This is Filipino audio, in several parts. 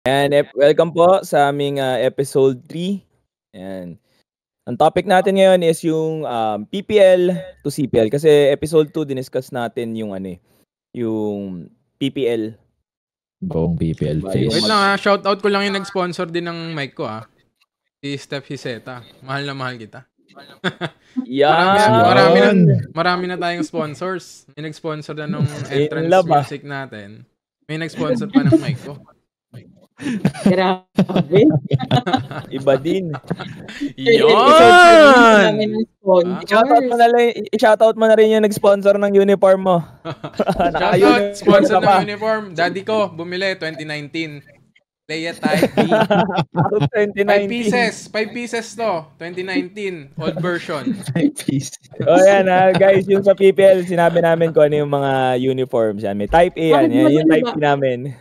Welcome po sa aming episode 3. Ayan. Ang topic natin ngayon is yung PPL to CPL kasi episode 2 diniscuss natin yung yung PPL. Buong PPL Diba, phase. yung Wait lang shoutout ko lang yung nag-sponsor din ng mic ko Si Steph Hiseta. Mahal na mahal kita. Marami na tayong sponsors. May nag-sponsor na nung entrance music natin. May nag-sponsor pa ng mic ko. Grabe. Iba din. Yon! I-shoutout mo na rin yung nag-sponsor ng uniform mo. Shoutout, sponsor ng uniform. Daddy ko, bumili 2019. Leia Type B. 5 pieces to. 2019. Old version. 5 pieces. Yan guys. Yung sa PPL, sinabi namin kung ano yung mga uniforms. Yan. May Type A yan. Yan yung Type B namin.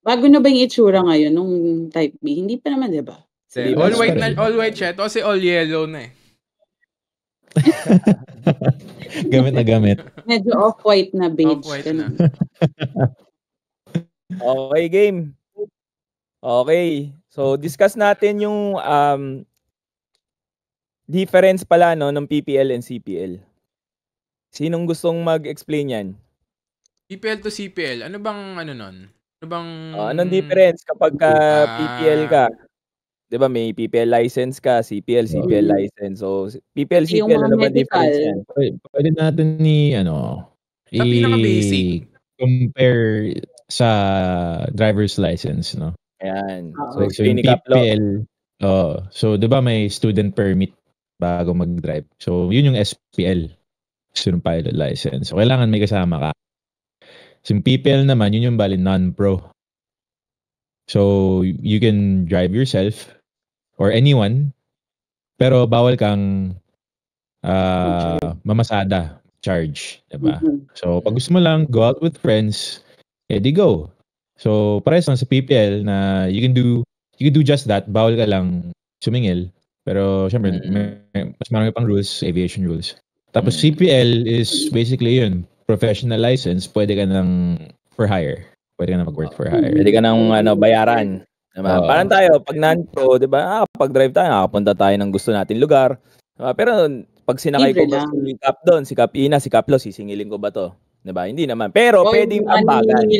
Bago na ba yung itsura ngayon nung Type B? Hindi pa naman, di ba? All white siya. Ito kasi all yellow na Gamit na gamit. Medyo off-white na beige. Off-white na. Okay, game. Okay. So, discuss natin yung difference pala ng PPL and CPL. Sinong gustong mag-explain yan? PPL to CPL. Ano bang nun? Anong difference kapag PPL ka? 'Di ba may PPL license ka, CPL license. So PPL, CPL ano ba difference yan? Pwede natin pinaka-basic compare sa driver's license, no? Ayan. So yung PPL, so 'di ba may student permit bago mag-drive. So yun yung SPL, student pilot license. So kailangan may kasama ka. So yung PPL naman, yun yung bali non-pro. So you can drive yourself or anyone, pero bawal kang mamasada, charge, diba? So pag gusto mo lang go out with friends, edi go. So parehas lang sa PPL na you can do just that, bawal ka lang sumingil. Pero syempre mas marami pang rules, aviation rules. Tapos CPL is basically yun, professional license, pwede ka nang for hire. Pwede ka na mag-work for hire. Pwede ka nang bayaran. Diba? Parang tayo, pag non-pro, diba, pag-drive tayo, nakapunta tayo ng gusto natin lugar. Pero pag sinakay ko ba si Cap doon, si Cap Ina, si Cap Lo, sisingilin ko ba to? Diba? Hindi naman. Pero pwedeng ambagan.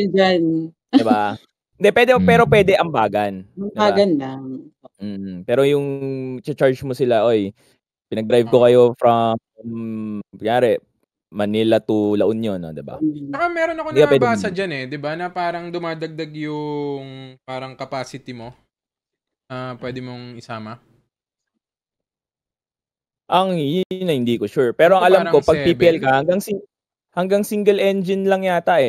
Diba? Hindi, pero pwede ambagan. Ambagan lang. Pero yung charge mo sila, pinag-drive ko kayo from, kunyari, Manila to La Union, no, 'di ba? Saka meron ako nabasa diyan 'di ba, na parang dumadagdag yung parang capacity mo. Pwede mong isama. Yun na hindi ko sure. Pero ang alam ko pag PPL ka hanggang single engine lang yata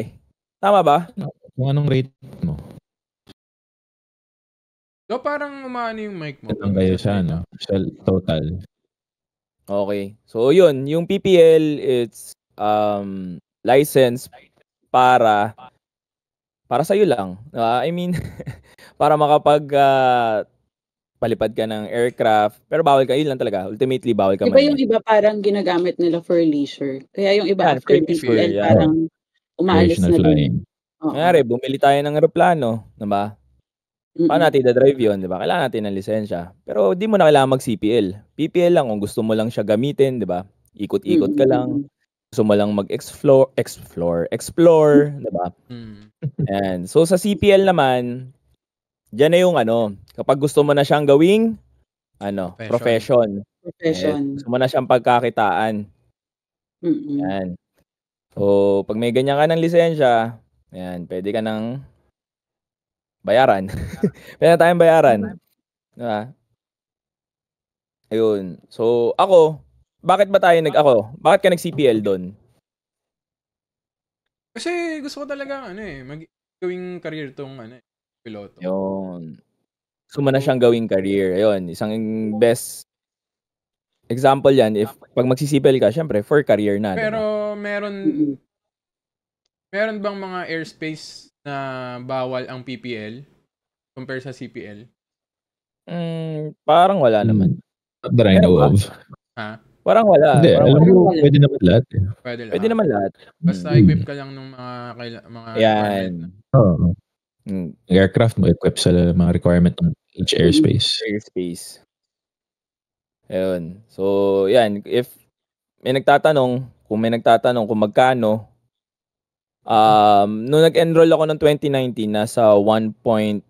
Tama ba? Kung anong rate mo. So parang umaano yung mic mo. Ang kayo sa total. Okay. So yun, yung PPL it's license para sa iyo lang. I mean para makapag palipad ka ng aircraft, pero bawal ka yun lang talaga. Ultimately bawal ka. Diba yung iba parang ginagamit nila for leisure. Kaya yung iba after PPL parang umaalis na din. Kunyari, bumili tayo ng eroplano, 'di ba? Paano natin i-drive yun, di ba? Kailangan natin ng lisensya. Pero di mo na kailangan mag-CPL. PPL lang kung gusto mo lang siya gamitin, di ba? Ikot-ikot ka lang. Gusto mo lang mag-explore, di ba? And so sa CPL naman, diyan na yung kapag gusto mo na siyang gawing profession. Gusto mo na siyang pagkakitaan. Yan. So pag may ganyan ka ng lisensya, yan, pwede ka nang bayaran. Pwede na tayong bayaran. Diba? Ayun. So, bakit ka nag-CPL doon? Kasi gusto ko talaga gawing career tong piloto. Yun. Gusto mo na siyang gawing career. Ayun, isang best example yan. If pag mag-CPL ka, syempre, for career na. Pero diba? Meron bang mga airspace na bawal ang PPL compare sa CPL? Parang wala naman. Not that I know of. Parang wala. Hindi, alam mo, pwede naman lahat. Pwede naman lahat. Basta equip ka lang ng mga yan. aircraft mo equip sa mga requirement ng each airspace. Ayun. So, yan. If may nagtatanong kung magkano, nung nag-enroll ako ng 2019, nasa 1.4.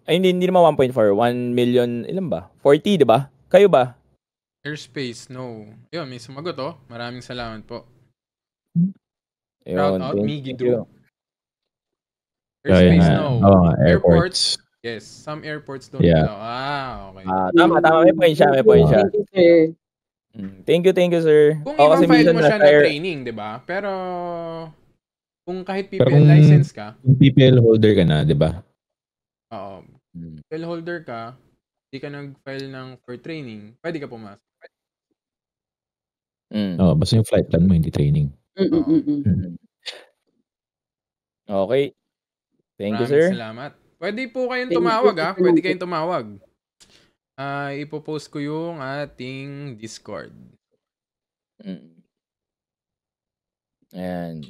Ay, hindi naman 1.4. 1 million, ilan ba? 40, di ba? Kayo ba? Airspace, no. Yun, may sumagot Maraming salamat po. Ayun, Shout out, Miggy Drew. Airspace, no. Airports. Yes, some airports don't allow. Okay. Tama. May point siya. Thank you, sir. Thank you, sir. Kung i-file mo siya na training, di ba? Pero, kung kahit PPL license ka. Kung PPL holder ka na, di ba? Oo. PPL holder ka, hindi ka nag-file for training, pwede ka pumasok. Basta yung flight plan mo, hindi training. Okay. Thank you, sir. Salamat. Pwede po kayong tumawag, Pwede kayong tumawag. Ipopost ko yung ating Discord. Ayan.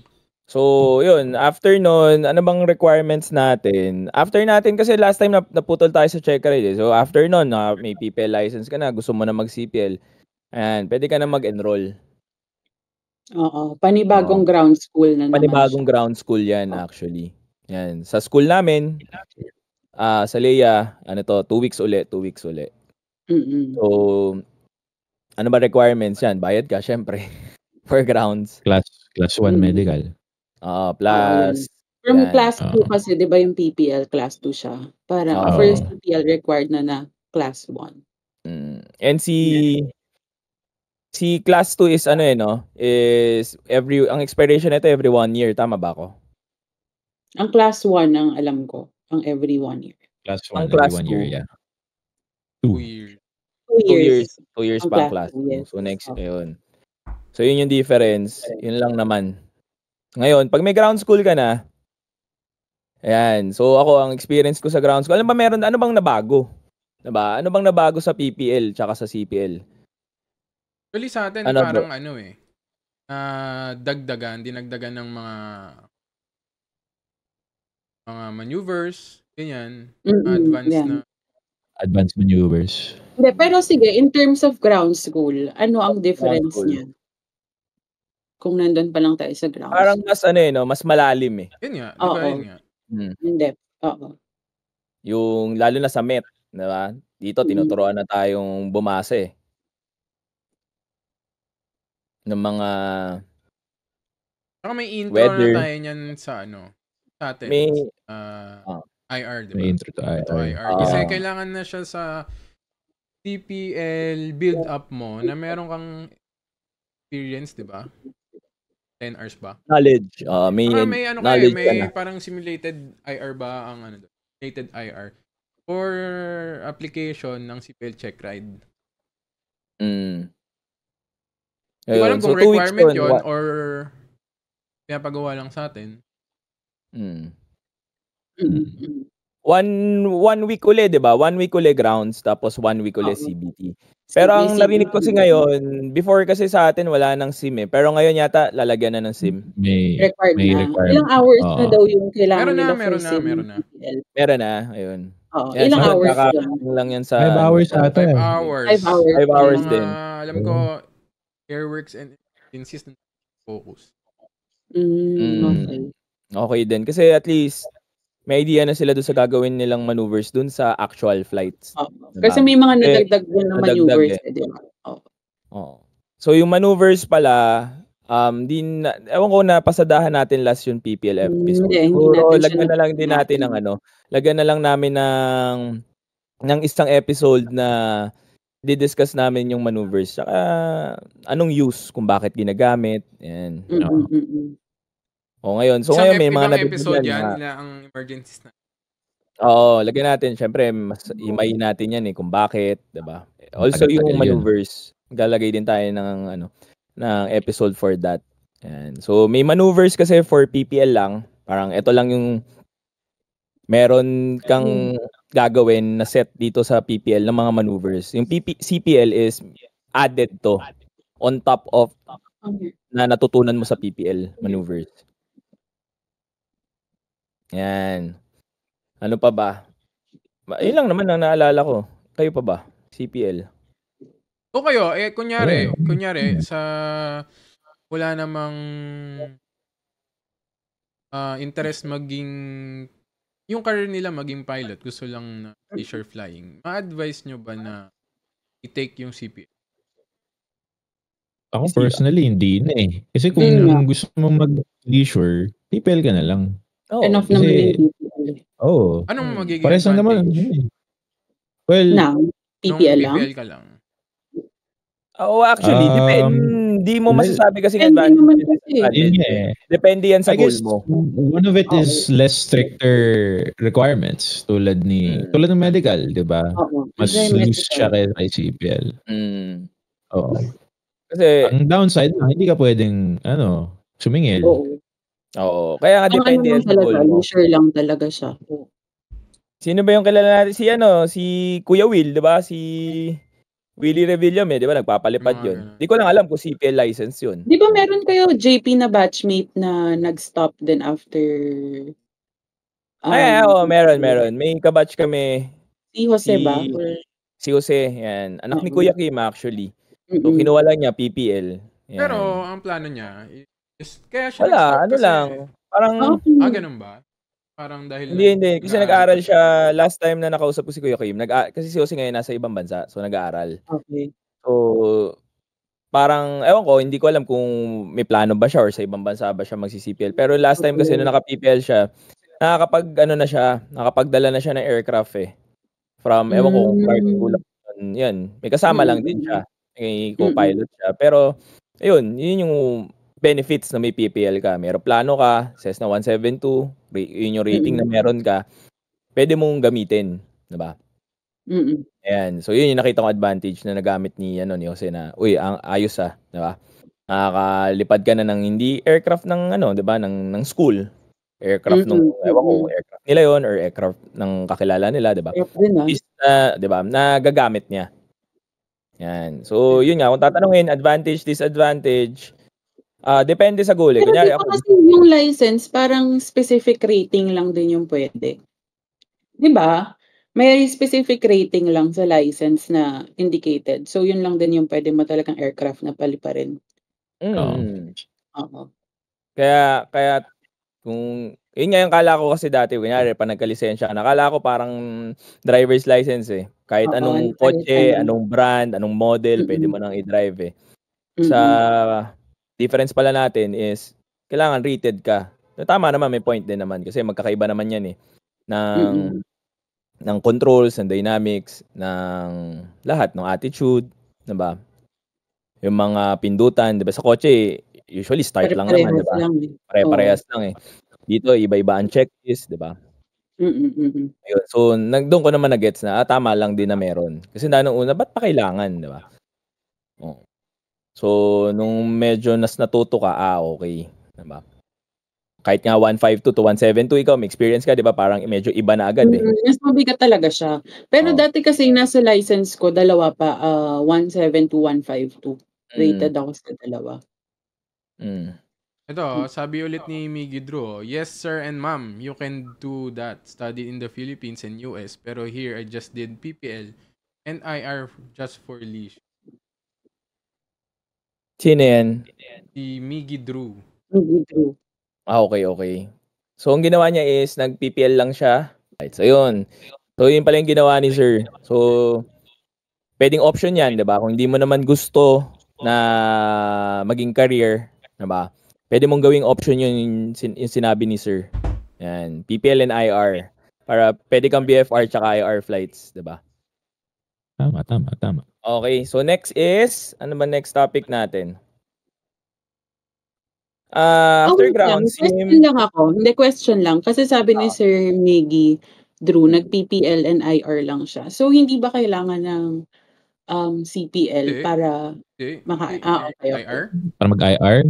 So, yun. After nun, ano bang requirements natin? After natin, kasi last time naputol tayo sa check ride. So, after nun, may PPL license ka na, gusto mo na mag-CPL. Ayan, pwede ka na mag-enroll. Oo. Panibagong ground school na naman Panibagong ground school yan, actually. Yan. Sa school namin, sa Leia, 2 weeks uli. So, ano ba requirements yan? Bayad ka, syempre. For grounds. Class 1 medical. Plus. From class 2 kasi, di ba yung PPL, class 2 siya. Para first PPL required na class 1. And si class 2 is is ang expiration nito every 1 year. Tama ba ako? Ang class 1 ang alam ko. Ang every 1 year. Class 1 every 1 year, yeah. 2 years. 2 years. 2 years pa ang class 2. So next, ayun. So yun yung difference. Yun lang naman. Ngayon, pag may ground school ka na, ayan. So ako, ang experience ko sa ground school, ano bang nabago? Diba? Ano bang nabago sa PPL tsaka sa CPL? Actually sa atin, parang dinagdagan ng mga maneuvers, ganyan. Advanced maneuvers. Hindi, pero sige, in terms of ground school, ano ang difference niya? Kung nandun pa lang tayo sa ground school. Parang mas mas malalim Yun nga, di ba? Yun nga. In depth, oo. Yung lalo na sa MET, di ba? Dito tinuturuan na tayong bumasa ng mga saka may intro na tayo niyan sa sa atin. IR, di ba? May intro to IR. Kasi kailangan na siya sa TPL build up mo na meron kang experience, di ba? 10 hours ba? Knowledge. May knowledge may parang simulated IR ba ang simulated IR for application ng CPL check ride. Hindi ko alam kung requirement yun or pinapagawa lang sa atin. One week uli, di ba? 1 week uli grounds, tapos 1 week uli CBT. Pero ang narinig ko kasi ngayon, before kasi sa atin wala nang SIM Pero ngayon yata lalagyan na ng SIM. May requirement. Ilang hours na daw yung kailangan nila for SIM? Meron na, ayun. Ilang hours lang yan sa 5 hours ata. 5 hours. 5 hours din. Alam ko, Airworks and insist focus. Okay din. Kasi at least, may idea na sila doon sa gagawin nilang maneuvers doon sa actual flights. Kasi may mga nadagdag din na maneuvers. So yung maneuvers pala, ewan ko na pasadahan natin last yung PPL episode. Lagyan na lang din natin ng lagyan na lang namin ng isang episode na didiscuss namin yung maneuvers. Saka anong use, kung bakit ginagamit. Yan. Ngayon. So ngayon may mga episode yan nila ang emergencies na. Oo, lagyan natin. Syempre, mas imayin natin yan kung bakit, 'di ba? Also yung maneuvers. Maglalagay din tayo ng episode for that. Yan. So may maneuvers kasi for PPL lang. Parang ito lang yung meron kang gagawin na set dito sa PPL ng mga maneuvers. Yung CPL is added to on top of na natutunan mo sa PPL maneuvers. Yan. Ano pa ba? Yun lang naman ang naalala ko. Kayo pa ba? CPL. O kayo, kunyari, sa wala namang interest maging, yung career nila maging pilot, gusto lang na leisure flying, ma-advise nyo ba na i-take yung CPL? Ako personally, hindi na eh. Kasi kung gusto mo mag-leisure, PPL ka na lang. Enough naman yung PPL. Anong magiging pares advantage? Naman. Well, PPL lang? PPL ka lang. Actually, hindi mo masasabi kasi advantage. Depende yan sa goal mo. One of it is less stricter requirements tulad ng medical, di ba? Mas loose siya kay CPL. Oo. Kasi ang downside, hindi ka pwedeng sumingil. Oo. Kaya nga depende yan sa goal mo. Leisure lang talaga siya. Sino ba yung kilala natin? Si Kuya Will, di ba? Si Willie Revillame, di ba? Nagpapalipad yun. Di ko lang alam kung CPL license yun. Di ba meron kayo JP na batchmate na nag-stop din after? Meron. May kabatch kami. Si Jose ba? Si Jose, yan. Anak ni Kuya Kim actually. So, kinuha lang niya PPL. Yan. Pero, ang plano niya, kaya siya wala, nag-stop kasi... lang. Parang... ganun ba? Parang dahil... Hindi. Kasi nag-aaral siya. Last time na nakausap ko si Kuya Kim, kasi si Jose ngayon nasa ibang bansa. So, nag-aaral. Okay. So, parang, ewan ko, hindi ko alam kung may plano ba siya or sa ibang bansa ba siya magsi-CPL. Pero last time kasi nung naka-PPL siya, nakakapagdala na siya ng aircraft eh. From, ewan ko, yan. May kasama lang din siya. May co-pilot siya. Pero, yun yung benefits na may PPL ka. May aeroplano ka, Cessna 172, yun yung rating na meron ka, pwede mong gamitin. Diba? Ayan. So, yun yung nakita kong advantage na nagamit ni Jose na, ang ayos diba? Nakakalipad ka na ng hindi aircraft ng diba? Ng school. Aircraft ewan ko, aircraft nila yon or aircraft ng kakilala nila, diba? Diba? Nagagamit niya. Yan. So, yun nga. Kung tatanungin, advantage, disadvantage, depende sa goal. Pero di ba kasi yung license, parang specific rating lang din yung pwede. Di ba? May specific rating lang sa license na indicated. So, yun lang din yung pwede mo talagang aircraft na paliparin. Kaya, kung yun nga yung kala ko kasi dati, kunyari, pa nagka-lisensya, nakala ko parang driver's license eh. Kahit anong kotse, anong brand, anong model, pwede mo nang i-drive eh. Sa difference pala natin is, kailangan rated ka. Tama naman, may point din naman kasi magkakaiba naman yan eh. Ng controls, ng dynamics, ng lahat, ng attitude, diba? Yung mga pindutan, diba? Sa kotse, usually start lang naman, diba? Pare-parehas lang eh. Dito, iba-iba ang checklist, di ba? Ayun. So, doon ko naman na-gets na, tama lang din na meron. Kasi nung una, ba't pa kailangan, di ba? So, nung medyo natuto ka, okay. Di ba? Kahit nga 152 to 172, ikaw, may experience ka, di ba? Parang medyo iba na agad eh. Mas mabigat talaga siya. Pero dati kasi nasa license ko, dalawa pa, 172, 152. Rated ako sa dalawa. Ito, sabi ulit ni Miggy Drew, yes sir and ma'am, you can do that. Studied in the Philippines and US, pero here I just did PPL and IR just for leisure. Sino yan? Si Miggy Drew. Okay. So, ang ginawa niya is, nag-PPL lang siya. Right, so, yun. So, yun pala yung ginawa ni sir. So, pwedeng option yan, diba? Kung hindi mo naman gusto na maging career, diba? Pwede mong gawing option yung sinabi ni sir. Yan, PPL and IR. Para pwede kang BFR tsaka IR flights, diba? Tama. Okay, so next is, ano ba next topic natin? After ground sim. Question lang. Kasi sabi ni Sir Miggy Drew, nag-PPL and IR lang siya. So, hindi ba kailangan ng CPL para okay. IR? Para mag-IR?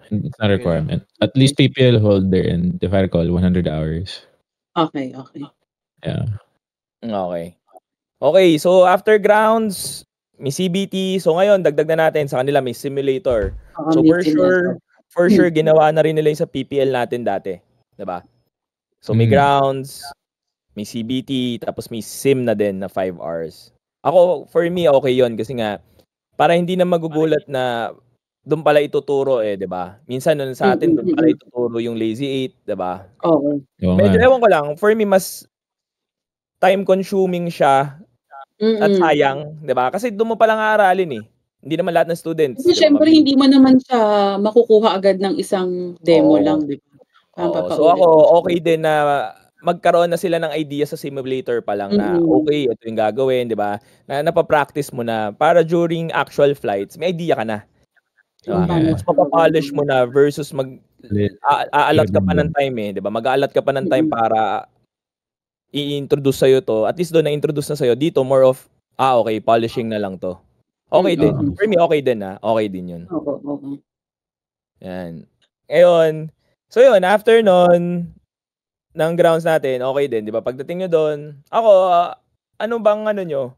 It's not a requirement. At least PPL holder and if I recall, 100 hours. Okay. Yeah. Okay, so after grounds, may CBT. So ngayon, dagdag na natin sa kanila, may simulator. So for sure, ginawa na rin nila yung sa PPL natin dati. Diba? So may grounds, may CBT, tapos may sim na din na 5 hours. Ako, for me, okay yon kasi nga, para hindi na magugulat na doon pala ituturo 'di ba? Minsan nun sa atin doon pala ituturo yung Lazy 8, 'di ba? Oo. Medyo ewan ko lang, for me mas time consuming siya at sayang, 'di ba? Kasi doon mo palang aaralin Hindi naman lahat ng students. Kasi syempre hindi mo naman siya makukuha agad ng isang demo lang, 'di ba? So ako, okay din na magkaroon na sila ng idea sa simulator pa lang na okay, ito yung gagawin, 'di ba? Na napapractice mo na para during actual flights, may idea ka na. Diba? Mas mapapolish mo na versus aalat ka pa ng time 'di ba? Mag-aalat ka pa ng time para i-introduce sa'yo to. At least doon na-introduce na sa'yo. Dito, more of, okay, polishing na lang to. Okay din. For me, okay din Okay din yun. Oo. Yan. Ngayon, so yun, after nun, ng grounds natin, okay din, di ba? Pagdating nyo doon, ako, ano bang nyo?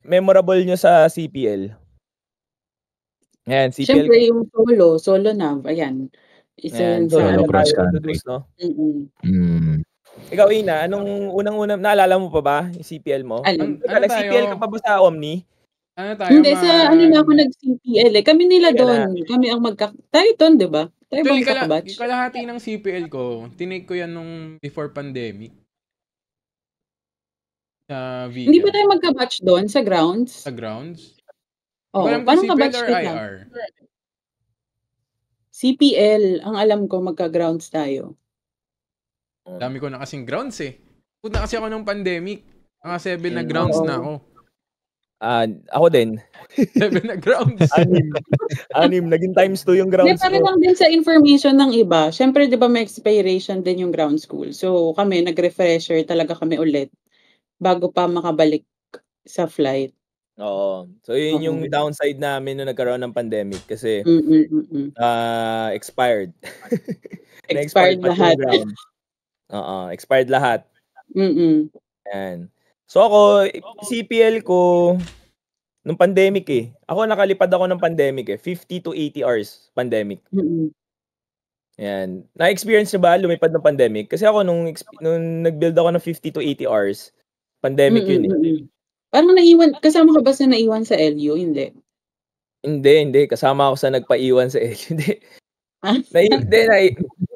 Memorable nyo sa CPL? Ayan, CPL. Siyempre, yung solo nav, ayan. Isa yan sa solo cross country. No? Ikaw, Ina, anong unang-unang, naalala mo pa ba yung CPL mo? Nag-CPL ka pa ba sa Omni? Hindi, sa na ako nag-CPL Kami nila doon. Kami ang tayo doon, di ba? Tayo ba magkakabatch? Kalahati ng CPL ko, tinake ko yan nung before pandemic. Sa video. Hindi ba tayo magka-batch doon sa grounds? Sa grounds? Oo. Paano ka-batch kita? CPL, ang alam ko magka-grounds tayo. Dami ko na kasing grounds Punta kasi ako nung pandemic. Mga 7 na grounds na ako. Ako din. 7 na grounds. 6. Naging times 2 yung grounds ko. Para lang din sa information ng iba. Siyempre, di ba may expiration din yung ground school. So, kami, nag-refresher talaga kami ulit bago pa makabalik sa flight. Oo. So, yun yung downside namin nung nagkaroon ng pandemic kasi expired. Expired lahat. Expired lahat. Yan. So ako, CPL ko nung pandemic Ako nakalipad ako ng pandemic 50 to 80 hours pandemic. Yan. Na-experience niyo ba lumipad ng pandemic? Kasi ako nung nag-build ako ng 50 to 80 hours, pandemic yun Parang naiwan, kasama ka ba sa naiwan sa LU? Hindi. Hindi. Kasama ako sa nagpaiwan sa LU.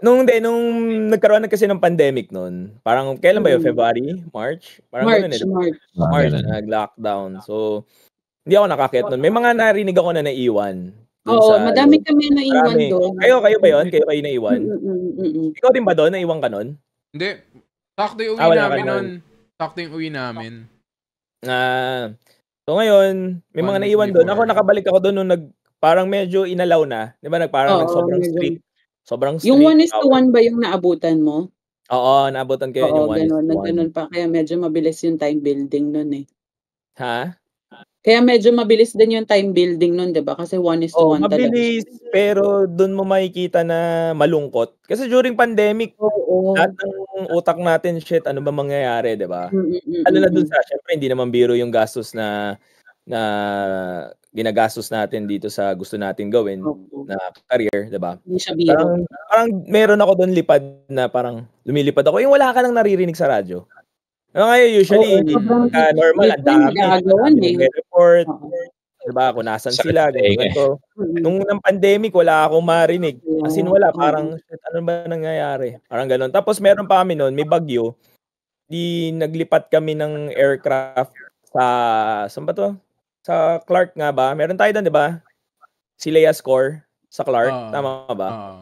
Nung nagkaroon na kasi ng pandemic noon, parang kailan ba yun? February? March? Parang March, nag-lockdown. So, hindi ako nakakyat noon. May mga narinig ako na naiwan. Oo, madami kami naiwan doon. Kayo ba yun? Kayo naiwan? Ikaw din ba doon? Naiwan ka noon? Hindi. Sakto yung uwi namin noon. Sakto yung uwi namin. So ngayon, may mga naiwan doon. Ako nakabalik ako doon nung parang medyo inalaw na. Di ba? Parang sobrang strict. Sobrang strict. Yung 1:1 ba yung naabutan mo? Oo, naabutan ko yun yung 1:1. Nagganon pa. Kaya medyo mabilis yung time building nun Ha? Kaya medyo mabilis din yung time building nun, di ba? Kasi 1:1 talaga. Mabilis, pero doon mo makikita na malungkot. Kasi during pandemic, lahat ng utak natin, shit, ano ba mangyayari, di ba? Ano na doon syempre, hindi naman biro yung gastos na ginagastos natin dito sa gusto natin gawin na career, 'di ba? Parang meron ako doon lipad na parang lumilipad ako. Yung wala ka nang naririnig sa radyo. Ngayon usually normal ang dami report, 'di ba? Kung nasan sila, ganito. Nung pandemic wala akong marinig. As in wala, parang ano ba nangyayari? Parang ganoon. Tapos meron pa kami noon, may bagyo. Naglipat kami ng aircraft saan ba to? Sa Clark nga ba? Meron tayo doon, di ba? Si Leia Score sa Clark. Tama ba?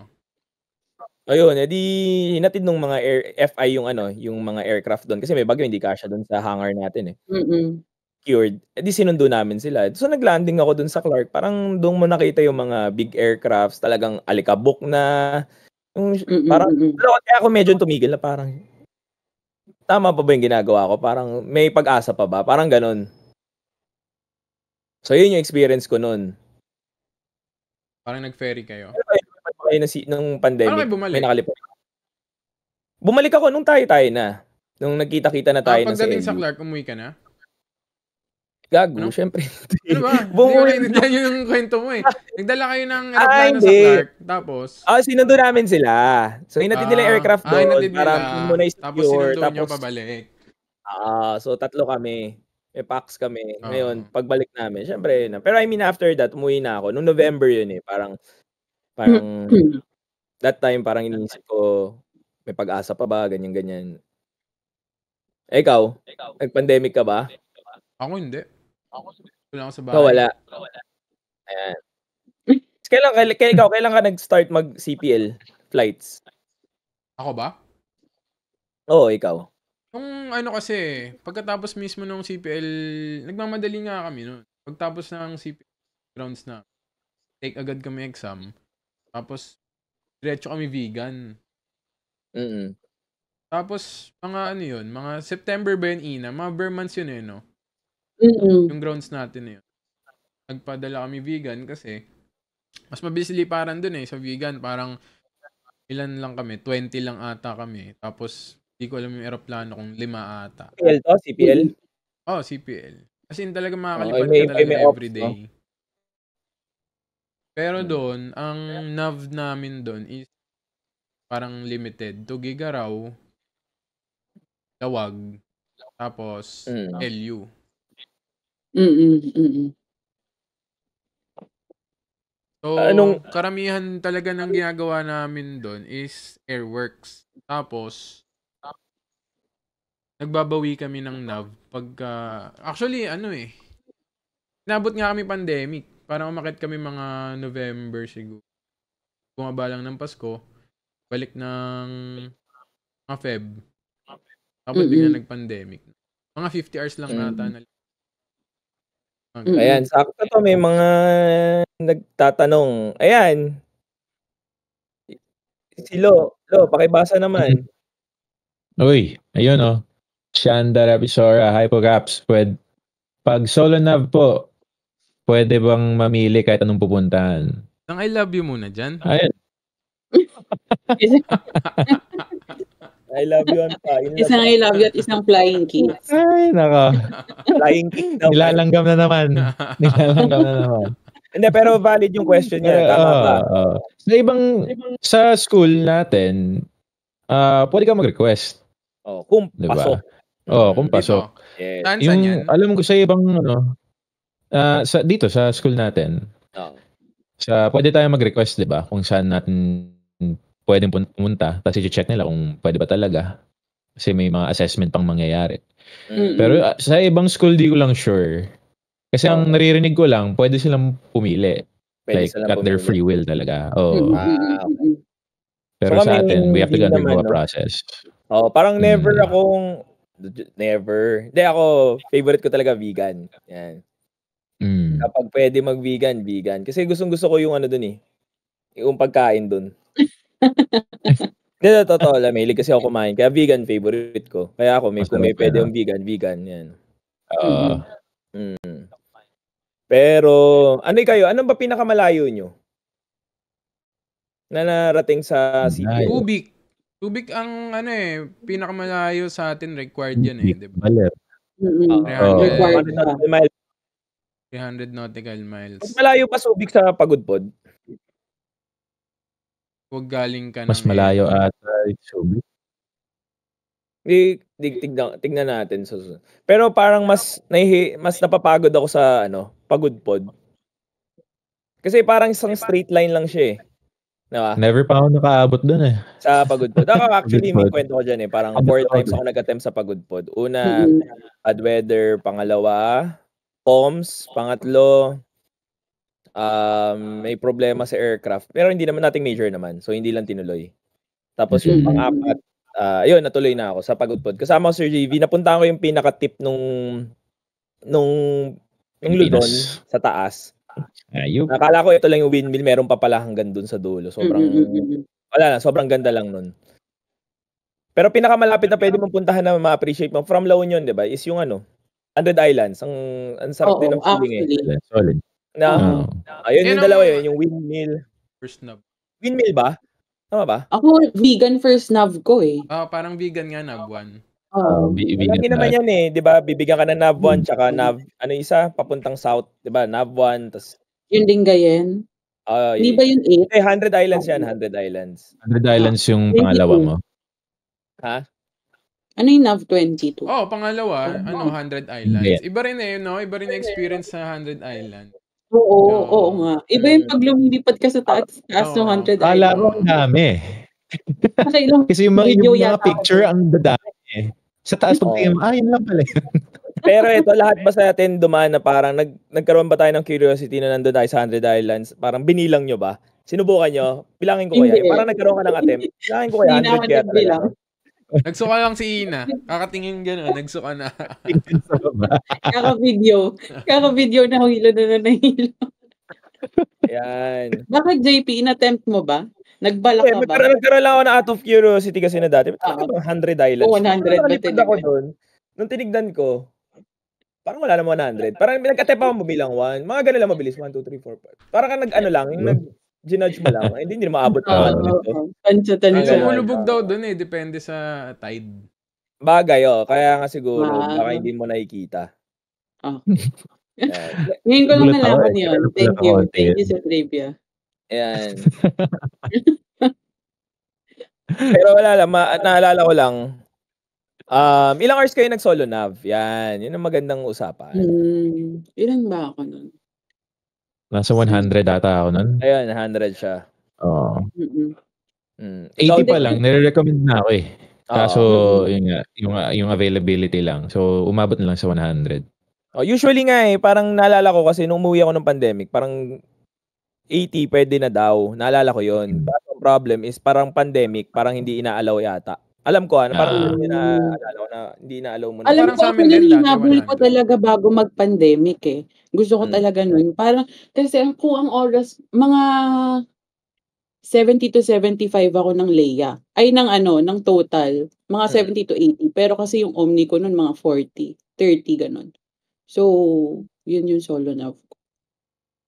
Ayun, edi hinatid nung mga FI yung mga aircraft doon. Kasi may bagyo, hindi kasya doon sa hangar natin Cured. Edi sinundo namin sila. So naglanding ako doon sa Clark. Parang doon mo nakita yung mga big aircrafts. Talagang alikabok na. Parang, kaya ako medyo tumigil na parang, tama pa ba yung ginagawa ko? Parang may pag-asa pa ba? Parang ganun. So, yun yung experience ko nun. Parang nag-ferry kayo? Nung pandemic. Parang bumalik? May nakalipad. Bumalik ako nung tayo na. Nung nagkita-kita na tayo. Pagdating sa Clark, umuwi ka na? Gago, Ano? syempre Ano ba? Hindi ko Buong naiintindihan yung kwento mo eh. Nagdala kayo ng aeroplano sa hindi. Clark, tapos Sinundo namin sila. So, hinatid nila yung aircraft doon hinatid para nila, muna tapos i-secure. sinundo nyo Tapos, pabalik. so 3 kami. May packs kami. Ngayon, Oo. pagbalik namin, syempre na. Pero I mean, after that, umuwi na ako. Noong November yun eh. Parang that time, parang iniisip ko, may pag-asa pa ba? Ganyan. Ikaw, nag-pandemic ka ba? Ako hindi. Wala ako sa bahay. Ikaw wala. Ayan. Kailan ka nag-start mag-CPL flights? Ako ba? Oo, ikaw. Yung ano kasi, pagkatapos mismo ng CPL, nagmamadali nga kami noon. Pagtapos ng CPL grounds na, take agad kami exam. Tapos, diretso kami vegan. Tapos, mga ano yun, mga September ba yun, Ina? Mga bare months yun eh, no? Yung grounds natin na yun. Nagpadala kami vegan kasi, mas mabilis liparan dun eh, sa vegan. Parang, ilan lang kami? 20 lang ata kami. Tapos, hindi ko alam yung aeroplano kung 5 ata. CPL to? CPL? CPL. As in talaga makakalipad ka talaga everyday. No? Pero doon, ang nav namin doon is parang limited. 2 giga raw, Tawag, tapos LU. So, karamihan talaga ng ginagawa namin doon is airworks. Tapos, nagbabawi kami ng nav pagka... Actually, inabot nga kami pandemic. Parang umakit kami mga November siguro. Bumaba lang ng Pasko. Balik ng mga Feb. Tapos bigla nag-pandemic. Mga 50 hours lang nata. Ayan, sakto to. May mga nagtatanong. Ayan. Si Lo, pakibasa naman. Uy, ayun oh. Shanda Rapisora, Hypocaps. Pag solo nav po, pwede bang mamili kahit anong pupuntahan? Ang I love you muna dyan. Ayun. I love you pa. Isang I love you at isang flying kiss. Ay, nako. Flying kiss daw. Nilalanggam na naman. Hindi, pero valid yung question niya. Tama ba? Sa school natin, pwede ka mag-request. Kung diba? pasok. Kung pasok. Yes. Yung, alam ko sa ibang, dito sa school natin, pwede tayo mag-request, diba? Kung saan natin pwedeng pumunta. Tapos i-check nila kung pwede ba talaga. Kasi may mga assessment pang mangyayari. Pero sa ibang school, di ko lang sure. Kasi ang naririnig ko lang, pwede silang pumili. Pwede like, at their free will talaga. Okay. Pero so, sa atin, we have to go undergo a process. Parang never. Hindi ako, favorite ko talaga vegan. Yan. Kapag pwede mag-vegan, vegan. Kasi gusto ko yung dun eh. Yung pagkain dun. Hindi, totoo lang. Mahilig kasi ako kumain. Kaya vegan favorite ko. Kaya ako, kung may pwede yung vegan. Yan. Pero, anong ba pinakamalayo nyo? Na narating sa CPL? Tubig ang pinakamalayo sa atin required yan eh. Diba? 300 nautical miles. Mas malayo pa Subic sa Pagudpod? Huwag galing ka mas malayo ata Subic. Tignan natin. Pero parang mas napapagod ako sa Pagudpod. Kasi parang isang straight line lang siya eh. Diba? Never pa ako nakaabot dun eh. Sa Pagudpod. Actually, may kwento ko dyan eh. Parang 4 times ako nag-attempt sa Pagudpod. Una, bad weather. Pangalawa, POMS. Pangatlo, may problema sa aircraft. Pero hindi naman nating major naman. So, hindi lang tinuloy. Tapos yung pang-apat, natuloy na ako sa Pagudpod. Kasama ko Sir JV. Napunta ko yung pinaka-tip nung Luzon sa taas. Nakala ko ito lang yung windmill, meron pa pala hanggang dun sa dulo. Sobrang ganda lang nun. Pero pinakamalapit na pwede mong puntahan na ma-appreciate mo from La Union, 'di ba? Is yung 100 Islands. Ang sarap din ng feeling eh. Solid. Ayun yung dalawa yun, yung windmill. First nav. Windmill ba? Tama ba? Ako vegan first nav ko eh. Parang vegan nga nav 1. Lagi naman yan eh, 'di ba? Bibigyan ka ng NAV1 tsaka NAV, ano isa, papuntang south, 'di ba? NAV1, tas Yung Lingayen? Hindi ba yun 8? 100 Islands yan, 100 Islands. 100 Islands yung pangalawa mo. Ha? Ano yung NAV22? Pangalawa, 100 Islands. Iba rin eh, no? Iba rin experience sa 100 Islands. Oo nga. Iba yung pag lumilipad ka sa taas ng 100 Islands. Kala ko ang dami. Kasi yung mga picture ang dadami eh. Sa taas pagtingin mo, yun lang pala. Pero ito, lahat ba sa atin dumaan na parang nagkaroon ba tayo ng curiosity na nandun tayo sa 100 Islands? Parang binilang nyo ba? Sinubukan nyo? Bilangin ko kaya? Parang nagkaroon ka ng attempt. Bilangin ko kaya 100 kaya talaga. Nagsuka lang si Ina. Kakatingin gano'n, nagsuka na. Kaka-video na hilo na nahilo. Ayan. Bakit JP, in-attempt mo ba? Nagbalak ka ba? Nagkaroon lang ako na out of curiosity kasi na dati. Bakit ba 100 Islands? 100 ba talaga? Ako doon. Nung tinignan ko, parang wala naman 100. Parang nagka-type ako bilang 1. Mga ganun lang mabilis. 1, 2, 3, 4, 5. Parang ka nag-ano lang, yung nag-ginudge mo lang. Hindi maabot pa 100 to. Ang lumulubog daw doon eh. Depende sa tide. Bagay, Kaya nga siguro, baka hindi mo nakikita. Ngayon ko lang nalaman yun. Thank you. Thank you sa trivia. Ayan. Pero wala lang, naalala ko lang, ilang hours kayo nag-solo nav? Yan, yun ang magandang usapan. Ilan ba ako nun? Nasa 100 ata ako nun. Ayun, 100 siya. Oo. 80 pa lang, nire-recommend na ako eh. Kaso, yun nga, yung availability lang. So, umabot na lang sa 100. Usually nga parang naalala ko kasi nung umuwi ako ng pandemic, parang 80 pwede na daw. Naalala ko yun. But ang problem is parang pandemic, parang hindi inaalaw yata. Alam ko, parang hindi naalala ko na hindi inaalaw mo na. Alam ko, ako hinabol ko talaga bago mag-pandemic eh. Gusto ko talaga nun. Parang, kasi kung ang oras, mga 70 to 75 ako ng Leia. Ay, ng total. Mga 70 to 80. Pero kasi yung Omni ko nun, mga 40, 30, ganun. So, yun yung solo nav ko.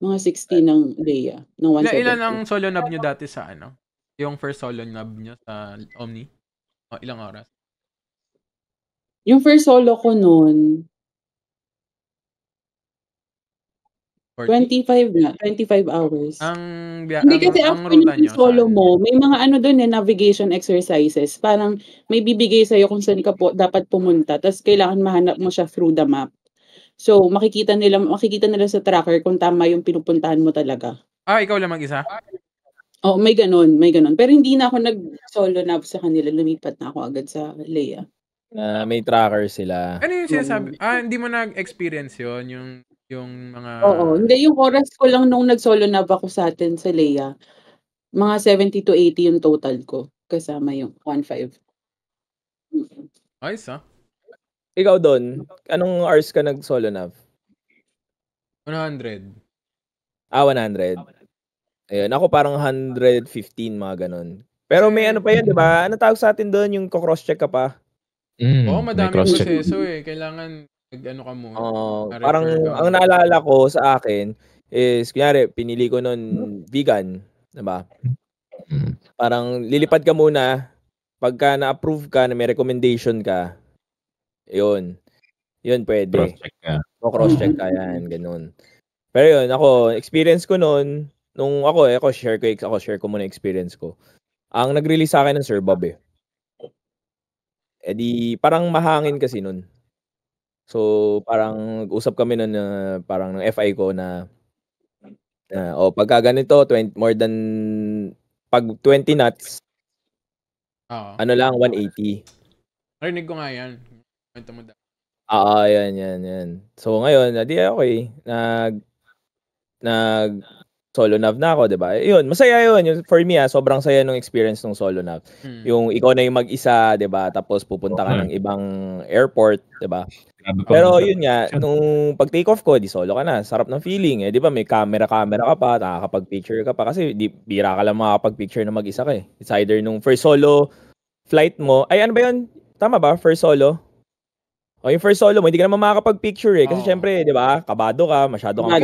Mga 60 ng Leia. Ng 170. Ilan ang solo nav nyo dati sa Yung first solo nav nyo sa Omni? Ilang oras? Yung first solo ko nun, 25 hours. Hindi kasi after yung solo mo, may mga doon navigation exercises. Parang may bibigay sa'yo kung saan ka dapat pumunta. Tapos kailangan mahanap mo siya through the map. So, makikita nila sa tracker kung tama yung pinupuntahan mo talaga. Ikaw lang mag-isa? May ganun. Pero hindi na ako nag-solo nav sa kanila. Lumipat na ako agad sa Leia. May tracker sila. Ano yung sinasabi? Hindi mo nag-experience yun? Yung mga... Oo. Hindi, yung oras ko lang nung nag-solo nav ako sa atin sa Leia. Mga 70 to 80 yung total ko. Kasama yung 1.5. Ayos Ikaw doon, anong hours ka nag-solo nav? 100. 100. Ayun, ako parang 115, mga ganun. Pero may pa yun, di ba? Ano tawag sa atin doon? Yung cross-check ka pa? Madami proseso eh. Kailangan ka muna. Parang ang naalala ko sa akin is, kunyari, pinili ko noon vegan, di ba? Parang lilipad ka muna, pagka na-approve ka, na may recommendation ka, yun pwede. Cross-check ka yan, ganun. Pero yun, ako, experience ko noon, nung share ko muna experience ko. Ang nag-release sa akin ng Sir Bob eh. Di parang mahangin kasi noon. So, parang usap kami noon na parang ng FI ko na pagka ganito, more than pag 20 knots, lang, 180. Narinig ko nga yan. Kwento mo daw. Yan. So, ngayon, di okay. Nag solo nav na ako, 'di ba? Yun, masaya yun. For me, sobrang saya nung experience ng solo nav. Yung ikaw na yung mag-isa, 'di ba? Tapos pupunta ka ng ibang airport, 'di ba? Pero yun nga, nung pag-take off ko, di solo ka na. Sarap ng feeling, 'di ba? May camera ka pa, nakakapag-picture ka pa kasi bira ka lang makakapag-picture na mag-isa ka eh. It's either nung first solo flight mo, ay ano ba yun? Tama ba? First solo? Yung first solo mo, hindi ka naman makakapag-picture eh. Kasi syempre, 'di ba? Kabado ka, masyado kang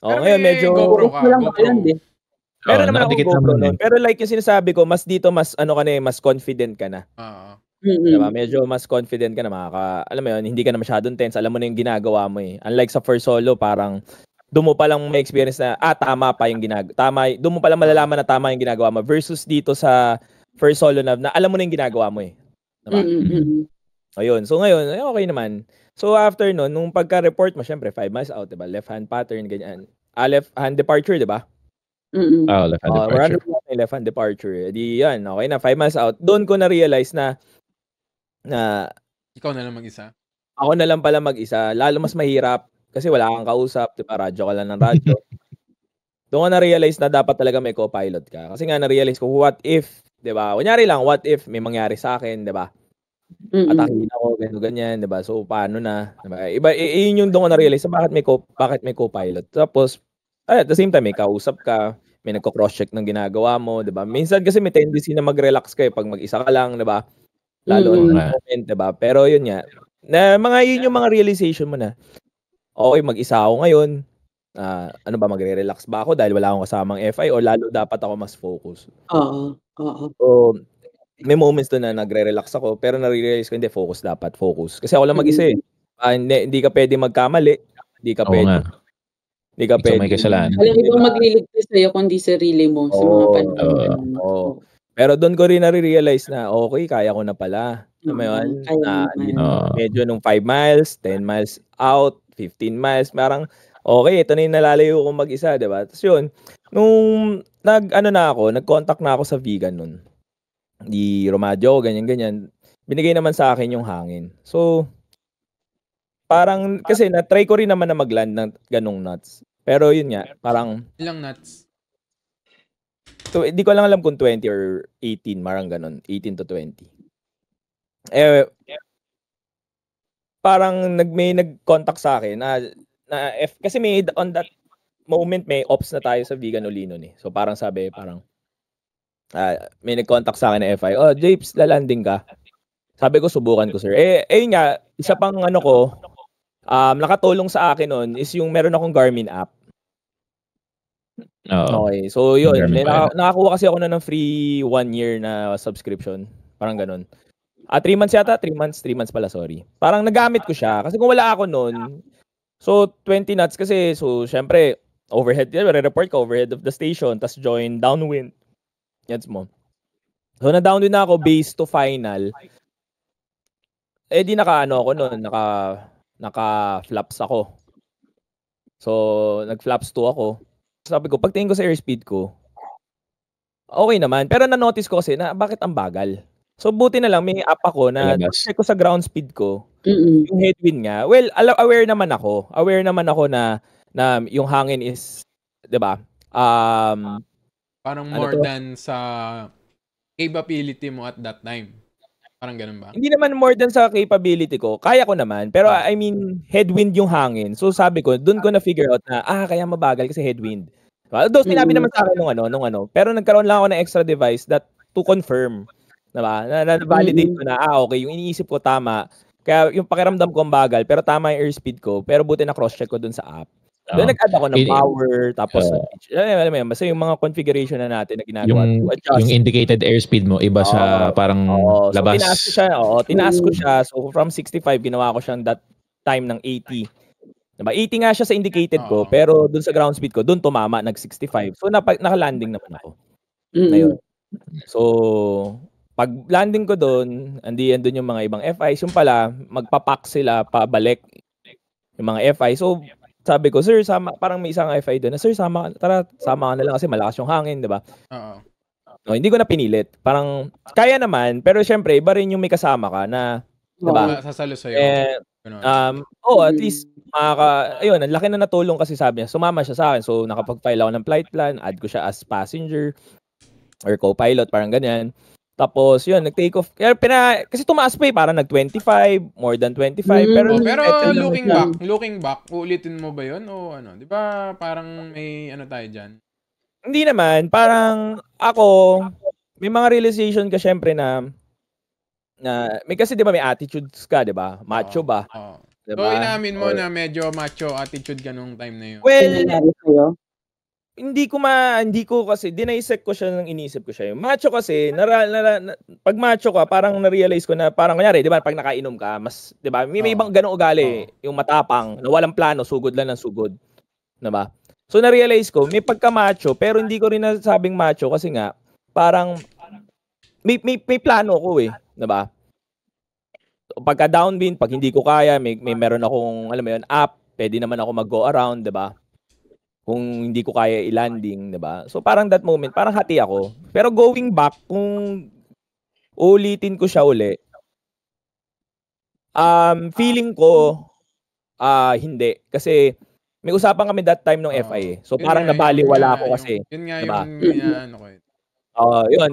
ngayon medyo GoPro ka. Meron naman akong GoPro noon. Pero like yung sinasabi ko, mas dito, mas mas confident ka na. Diba? Medyo mas confident ka na alam mo yun, hindi ka na masyadong tense, alam mo na yung ginagawa mo eh. Unlike sa first solo, parang doon mo pa lang may experience na, tama pa yung doon mo pa lang malalaman na tama yung ginagawa mo versus dito sa first solo na alam mo na yung ginagawa mo eh. Diba? Ayun. So ngayon, okay naman. So after nun, nung pagka-report mo, syempre 5 miles out, diba? Left hand pattern, ganyan. Left hand departure, diba? Left hand departure. Left hand departure. Di yan, okay na, 5 miles out. Doon ko na-realize na ikaw na lang mag-isa? Ako na lang pala mag-isa. Lalo mas mahirap kasi wala kang kausap, diba? Radyo ka lang ng radyo. Doon ko na-realize na dapat talaga may co-pilot ka. Kasi nga na-realize ko, what if, diba? Kunyari lang, what if may mangyari sa akin, diba? Atakin ako, ganyan, diba? So, paano na? Diba? Yun yung doon ko na-realize bakit may co-pilot. Tapos, at the same time, may kausap ka, may nagko-cross-check ng ginagawa mo, diba? Minsan kasi may tendency na mag-relax ka pag mag-isa ka lang, diba? Lalo na moment, diba? Pero yun nga, yun yung mga realization mo na, okay, mag-isa ako ngayon, ano ba, magre-relax ba ako dahil wala akong kasamang FI o lalo dapat ako mas focus? Oo. So, may moments doon na nagre-relax ako pero nare-realize ko, hindi, focus. Kasi ako lang mag-isa eh. Hindi ka pwede magkamali. Hindi ka pwede. Hindi ka pwede. May kasalanan. Walang ibang magliligtas sa'yo kundi sarili mo sa mga panahon. Pero doon ko rin nare-realize na okay, kaya ko na pala. Medyo nung 5 miles, 10 miles out, 15 miles, parang okay, ito na yung nalalayo kong mag-isa, diba? Tapos yun, nung nag-contact na ako sa vegan nun. Di Romadio, ganyan. Binigay naman sa akin yung hangin. So, parang, kasi na-try ko rin naman na mag-land ng ganong nuts. Pero yun nga, parang... Ilang nuts? So, hindi ko lang alam kung 20 or 18, marang ganon. 18 to 20. Parang may nag-contact sa akin kasi on that moment may ops na tayo sa Vegan Olino eh. So parang sabi, may nag-contact sa akin na FI, Japes, lalanding ka. Sabi ko, subukan ko, sir. Yun nga, isa pang nakatulong sa akin nun is yung meron akong Garmin app. Okay, so yun, nakakuha kasi ako ng free 1 year na subscription. Parang ganun. 3 months yata, 3 months pala, sorry. Parang nagamit ko siya. Kasi kung wala ako nun, so 20 knots kasi, so syempre, overhead, re-report ka, overhead of the station, tas join downwind. Gets mo. So na-downwind na ako, base to final. Di ako nun, naka-flaps ako. So, nag-flaps 2 ako. Sabi ko, pagtingin ko sa airspeed ko, okay naman. Pero na-notice ko kasi na bakit ang bagal. So, buti na lang may app ako na check ko sa ground speed ko. Yung headwind nga. Well, aware naman ako. Na yung hangin is, 'di ba? Parang more than sa capability mo at that time. Parang ganun ba? Hindi naman more than sa capability ko. Kaya ko naman. Pero I mean, headwind yung hangin. So sabi ko, doon ko na figure out na, kaya mabagal kasi headwind. Although sinabi naman sa akin nung ano. Pero nagkaroon lang ako ng extra device to confirm. Diba? Na-validate ko na, okay, yung iniisip ko tama. Kaya yung pakiramdam ko ang bagal, pero tama yung airspeed ko. Pero buti na cross-check ko dun sa app. Doon nag-add ako ng power, tapos alam mo yan, basta yung mga configuration na natin na ginagawa. Yung indicated airspeed mo, iba sa parang labas. So tinaas ko siya. So from 65, ginawa ko siyang that time ng 80. Diba? 80 nga siya sa indicated ko, pero doon sa ground speed ko, doon tumama, nag-65. So naka-landing naman ako. Ngayon. So, pag landing ko doon, andun yung mga ibang FIs, yung pala, magpapak sila pabalik yung mga FI. So, sabi ko, sir, parang may isang FI doon. Sir, sama ka na lang kasi malakas yung hangin, di ba? No, hindi ko na pinilit. Parang, kaya naman, pero syempre, iba rin yung may kasama ka na, di ba? Sasalo sa'yo. At least, ayun, ang laki na natulong kasi sabi niya, sumama siya sa akin. So, nakapag-file ako ng flight plan, add ko siya as passenger or co-pilot, parang ganyan. Tapos, yun, nag-take off. Kasi tumaas pa parang nag-25, more than 25. Pero looking back, uulitin mo ba yun? O ano? Di ba parang may tayo dyan? Hindi naman. Parang ako, may mga realization ka syempre na may kasi di ba may attitudes ka, di ba? Macho ba? Diba? So, inamin mo na medyo macho attitude ka nung time na yun. Well, hindi ko kasi dinisect ko siya nang inisip ko siya. Yung macho kasi pag macho ka parang na-realize ko na parang kunyari, 'di ba, pag nakainom ka, mas 'di ba, may ibang ganung ugali, yung matapang, na walang plano, sugod lang ng sugod, 'di ba? So na-realize ko may pagka-macho pero hindi ko rin nasasabing macho kasi nga parang may plano ko 'di ba? Pagka downwind, pag hindi ko kaya, may meron akong alam mo 'yun, app, pwede naman ako mag-go around, 'di ba? Kung hindi ko kaya i-landing, 'di ba? So parang that moment, parang hati ako. Pero going back, kung uulitin ko siya uli, feeling ko hindi kasi may usapan kami that time ng FI. So parang nabaliwala ako kasi, yun nga 'di ba? yung ano ko. Yun,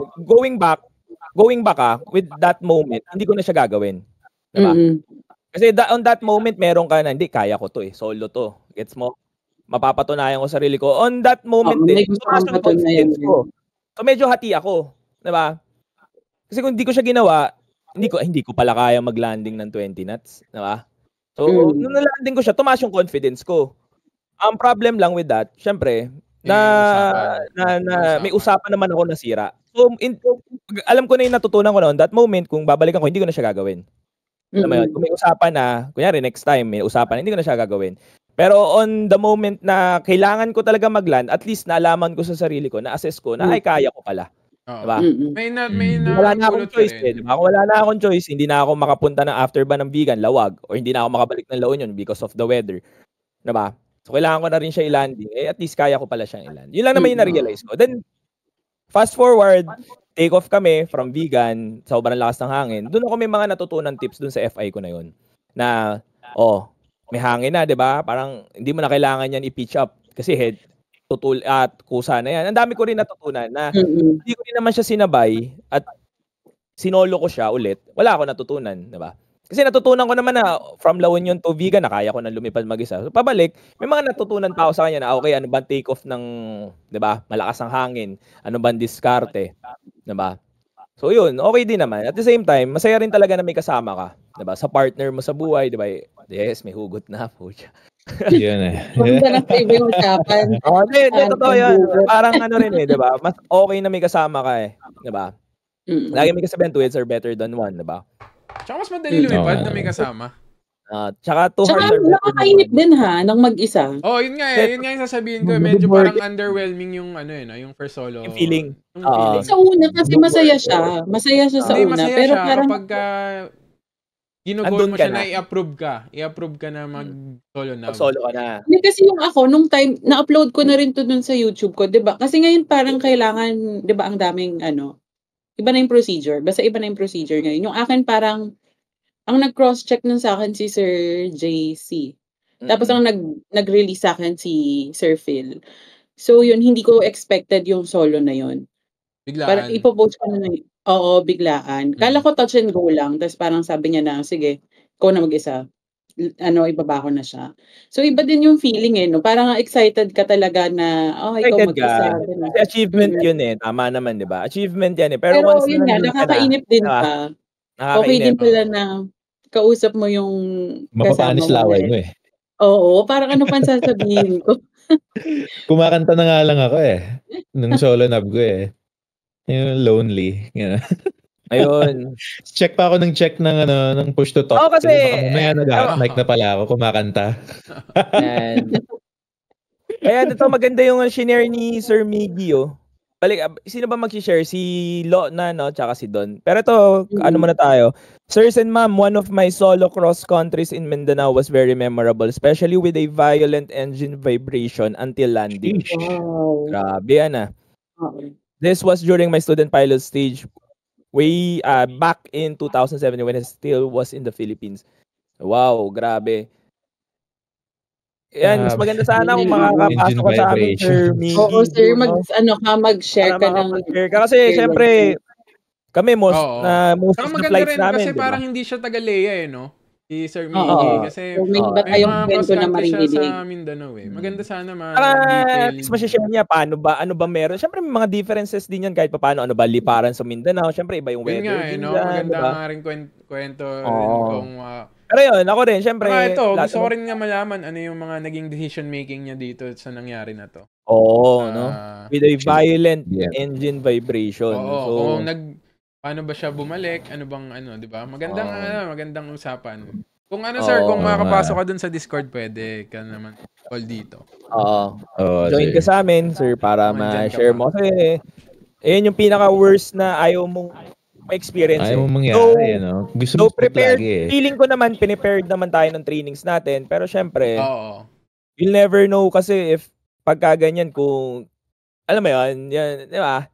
going back with that moment, hindi ko na siya gagawin, 'di ba? Kasi on that moment meron ka na, hindi kaya ko 'to solo 'to. Gets mo? Mapapatunayan ko sarili ko. On that moment din, tumaas yung confidence ko. So medyo hati ako, 'di ba? Kasi kung hindi ko siya ginawa, hindi ko pala kaya mag-landing ng 20 knots, 'di ba? So nung na-landing ko siya, tumaas yung confidence ko. Ang problem lang with that, syempre, may usapan naman ako nasira. So alam ko na yung natutunan ko na on that moment, kung babalikan ko, hindi ko na siya gagawin. Alam mo yun? Kung may usapan na, kunyari next time may usapan, hindi ko na siya gagawin. Pero on the moment na kailangan ko talaga mag-land, at least naalaman ko sa sarili ko, na-assess ko na ay kaya ko pala. Diba? Wala na akong choice diba? Kung wala na akong choice, hindi na ako makapunta ng afterban ng Vigan, Lawag, or hindi na ako makabalik ng La Union because of the weather. Diba? So kailangan ko na rin siya i-landing. At least kaya ko pala siyang i-land. Yun lang naman yung na-realize ko. Then, fast forward, take off kami from Vigan, sa sobrang lakas ng hangin. Doon ako may mga natutunan tips doon sa FI ko na yun. Na, may hangin na, 'di ba? Parang hindi mo na kailangan 'yan i-pitch up kasi head tutul at kusa na 'yan. Ang dami ko rin natutunan na hindi ko rin naman siya sinabay at sinolo ko siya ulit. Wala ako natutunan, 'di ba? Kasi natutunan ko naman na from La Union to Vigan na kaya ko na lumipad mag-isa. So pabalik, may mga natutunan pa ako sa kanya na okay, ano ba take off ng, 'di ba? Malakas ang hangin. Ano ba diskarte, 'di ba? So yun, okay din naman. At the same time, masaya rin talaga na may kasama ka, 'di ba? Sa partner mo sa buhay, 'di ba? Yes, may hugot na po siya. Yun Ganda ng TV usapan. Hindi, totoo yun. Parang ano rin 'di ba? Mas okay na may kasama ka 'di ba? Lagi may kasabihan, 2 heads are better than 1, 'di ba? Tsaka mas madali lumipad na may kasama. Tsaka 2 hearts are better than 1. Nakakainip din ng mag-isa. Yun nga yung sasabihin ko. Medyo parang underwhelming yung yung first solo. Yung feeling. Sa una kasi masaya siya. Masaya siya sa una. Masaya pero siya parang kapag ginugol mo siya na i-approve ka na mag-solo na. Mag-solo ka na. Hindi kasi yung ako, nung time, na-upload ko na rin to dun sa YouTube ko, 'di ba? Kasi ngayon parang kailangan, 'di ba, ang daming iba na yung procedure. Basta iba na yung procedure ngayon. Yung akin parang, ang nag-cross-check nun sa akin si Sir JC. Tapos ang nag-release sa akin si Sir Phil. So yun, hindi ko expected yung solo na yun. Biglaan. Parang ipopost ko na oo, biglaan. Kala ko touch and go lang. Tapos parang sabi niya na, sige, ikaw na mag-isa. Ibaba ko na siya. So iba din yung feeling no? Parang excited ka talaga na, ikaw mag-isa. Kasi achievement yun tama naman, di ba? Achievement yan Pero once yun nga, nakakainip din pa. Okay din pala na kausap mo yung mapapanis laway mo Oo, parang ano pang sasabihin ko. Kumakanta na nga lang ako nung solo nab ko yung lonely. Ayun. Check pa ako ng push to talk. Kasi mamaya nag-mic na pala ako, kumakanta. Kaya ito maganda yung shinare ni Sir Miggy sino ba mag-share? Si Lona, tsaka si Don. Pero ito, ano muna tayo. Sirs and ma'am, one of my solo cross countries in Mindanao was very memorable, especially with a violent engine vibration until landing. Wow. Grabe This was during my student pilot stage way back in 2007 when I still was in the Philippines. Wow, grabe. Yan, mas maganda sana kung makakapasok ka sa amin, Sir Miggy. Oo, sir, mag-share ka ng... Kasi, syempre, kami most of the flights rin, namin. Kasi parang hindi siya taga-Lea, no? Si Sir Miggy. Kasi may iba tayong kwento na marinig. Siya sa Mindanao, Maganda sana ma-detail. Mas-share niya, ano ba meron? Syempre, may mga differences din yan kahit paano. Ano ba, liparan sa Mindanao? Syempre, iba yung weather. Yun nga, maganda nga rin kwento rin kung... Pero yun, ako rin, syempre. Ito, gusto ko rin nga malaman ano yung mga naging decision making niya dito sa nangyari na to. Oo, no? With a violent engine vibration. Oo, kung paano ba siya bumalik, ano bang di ba? Magandang usapan. Kung sir, kung makakapasok ka dun sa Discord, pwede ka naman call dito. Join ka sa amin, sir, para ma-share mo. Kasi, yun yung pinaka-worst na ayaw mong ma-experience. Ayaw mong mangyari, Gusto mo prepared, lagi feeling ko naman, prepared naman tayo ng trainings natin. Pero syempre, you'll never know kasi if pagka ganyan kung, alam mo yun, di ba?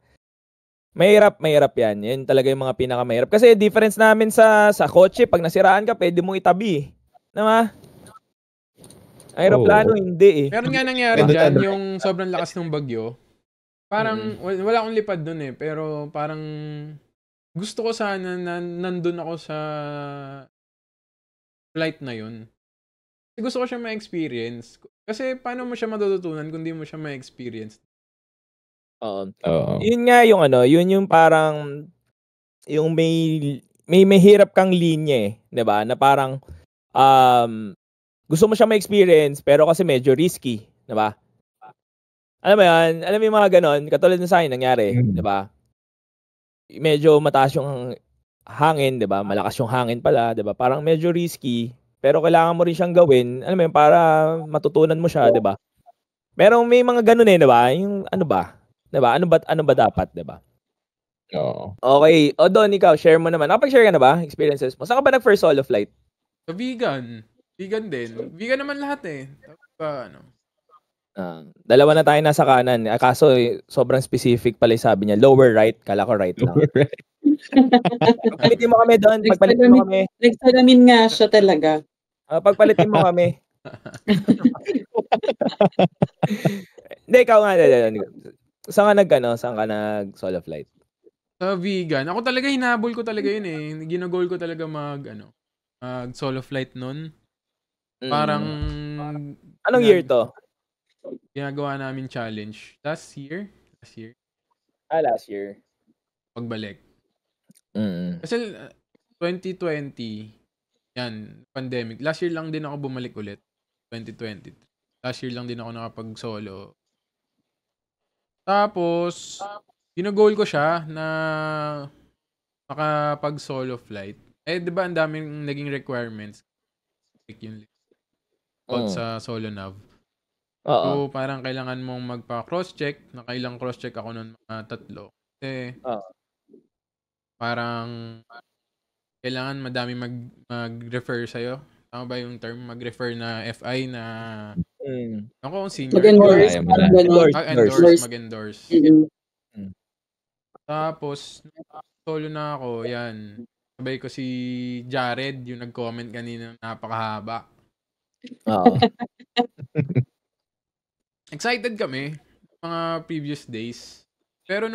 Mahirap yan. Yan talaga yung mga pinakamahirap. Kasi difference namin sa kotse, pag nasiraan ka, pwede mong itabi. Diba? Aeroplano, hindi eh. Pero nga nangyari dyan, yung sobrang lakas ng bagyo, parang, wala akong lipad dun eh, pero parang, gusto ko sana na nandun ako sa flight na yun. Kasi gusto ko siya ma-experience. Kasi paano mo siya matututunan kung di mo siya ma-experience? Yun nga yung yun yung parang yung may hirap kang linya eh, 'di ba? Na parang gusto mo siya ma-experience pero kasi medyo risky, 'di ba? Alam mo yan, alam mo yung mga ganon, katulad ng sa akin nangyari, 'di ba? Medyo mataas yung hangin, 'di ba? Malakas yung hangin pala, 'di ba? Parang medyo risky, pero kailangan mo rin siyang gawin, alam mo yun, para matutunan mo siya, 'di ba? Pero may mga ganon eh, 'di ba? Yung ba? 'Di ba? Ano ba dapat, 'di ba? Oo. Okay. Don, ikaw, share mo naman. Nakapag-share ka na ba? Experiences mo. Saan ka ba nag-first solo flight? Sa vegan. Vegan din. Vegan naman lahat eh. Dalawa na tayo nasa kanan. Kaso, sobrang specific pala yung sabi niya. Lower right. Kala ko right lang. Pagpalitin mo kami, Don. Pagpalitin mo kami. Nagsalamin nga siya talaga. Pagpalitin mo kami. Hindi, ikaw nga. Saan ka nag-solo flight? Sa vegan. Ako talaga, hinabol ko talaga yun eh. Ginagol ko talaga mag solo flight nun. Parang... Anong year to? Ginagawa namin challenge. Last year. Last year. Pagbalik. Kasi 2020, yan, pandemic. Last year lang din ako bumalik ulit. 2020. Last year lang din ako nakapag-solo. Tapos... Ginagol ko siya na makapag-solo flight. Di ba ang daming naging requirements yung sa solo nav. So, parang kailangan mong magpa-cross-check. Nakailang cross-check ako nun, mga 3. Kasi, parang kailangan madami mag-refer sa'yo. Tama ba yung term? Mag-refer na FI na ako kung senior. Mag-endorse. Tapos, solo na ako, yan. Sabay ko si Jared, yung nag-comment kanina, napakahaba. Excited kami, mga previous days. Pero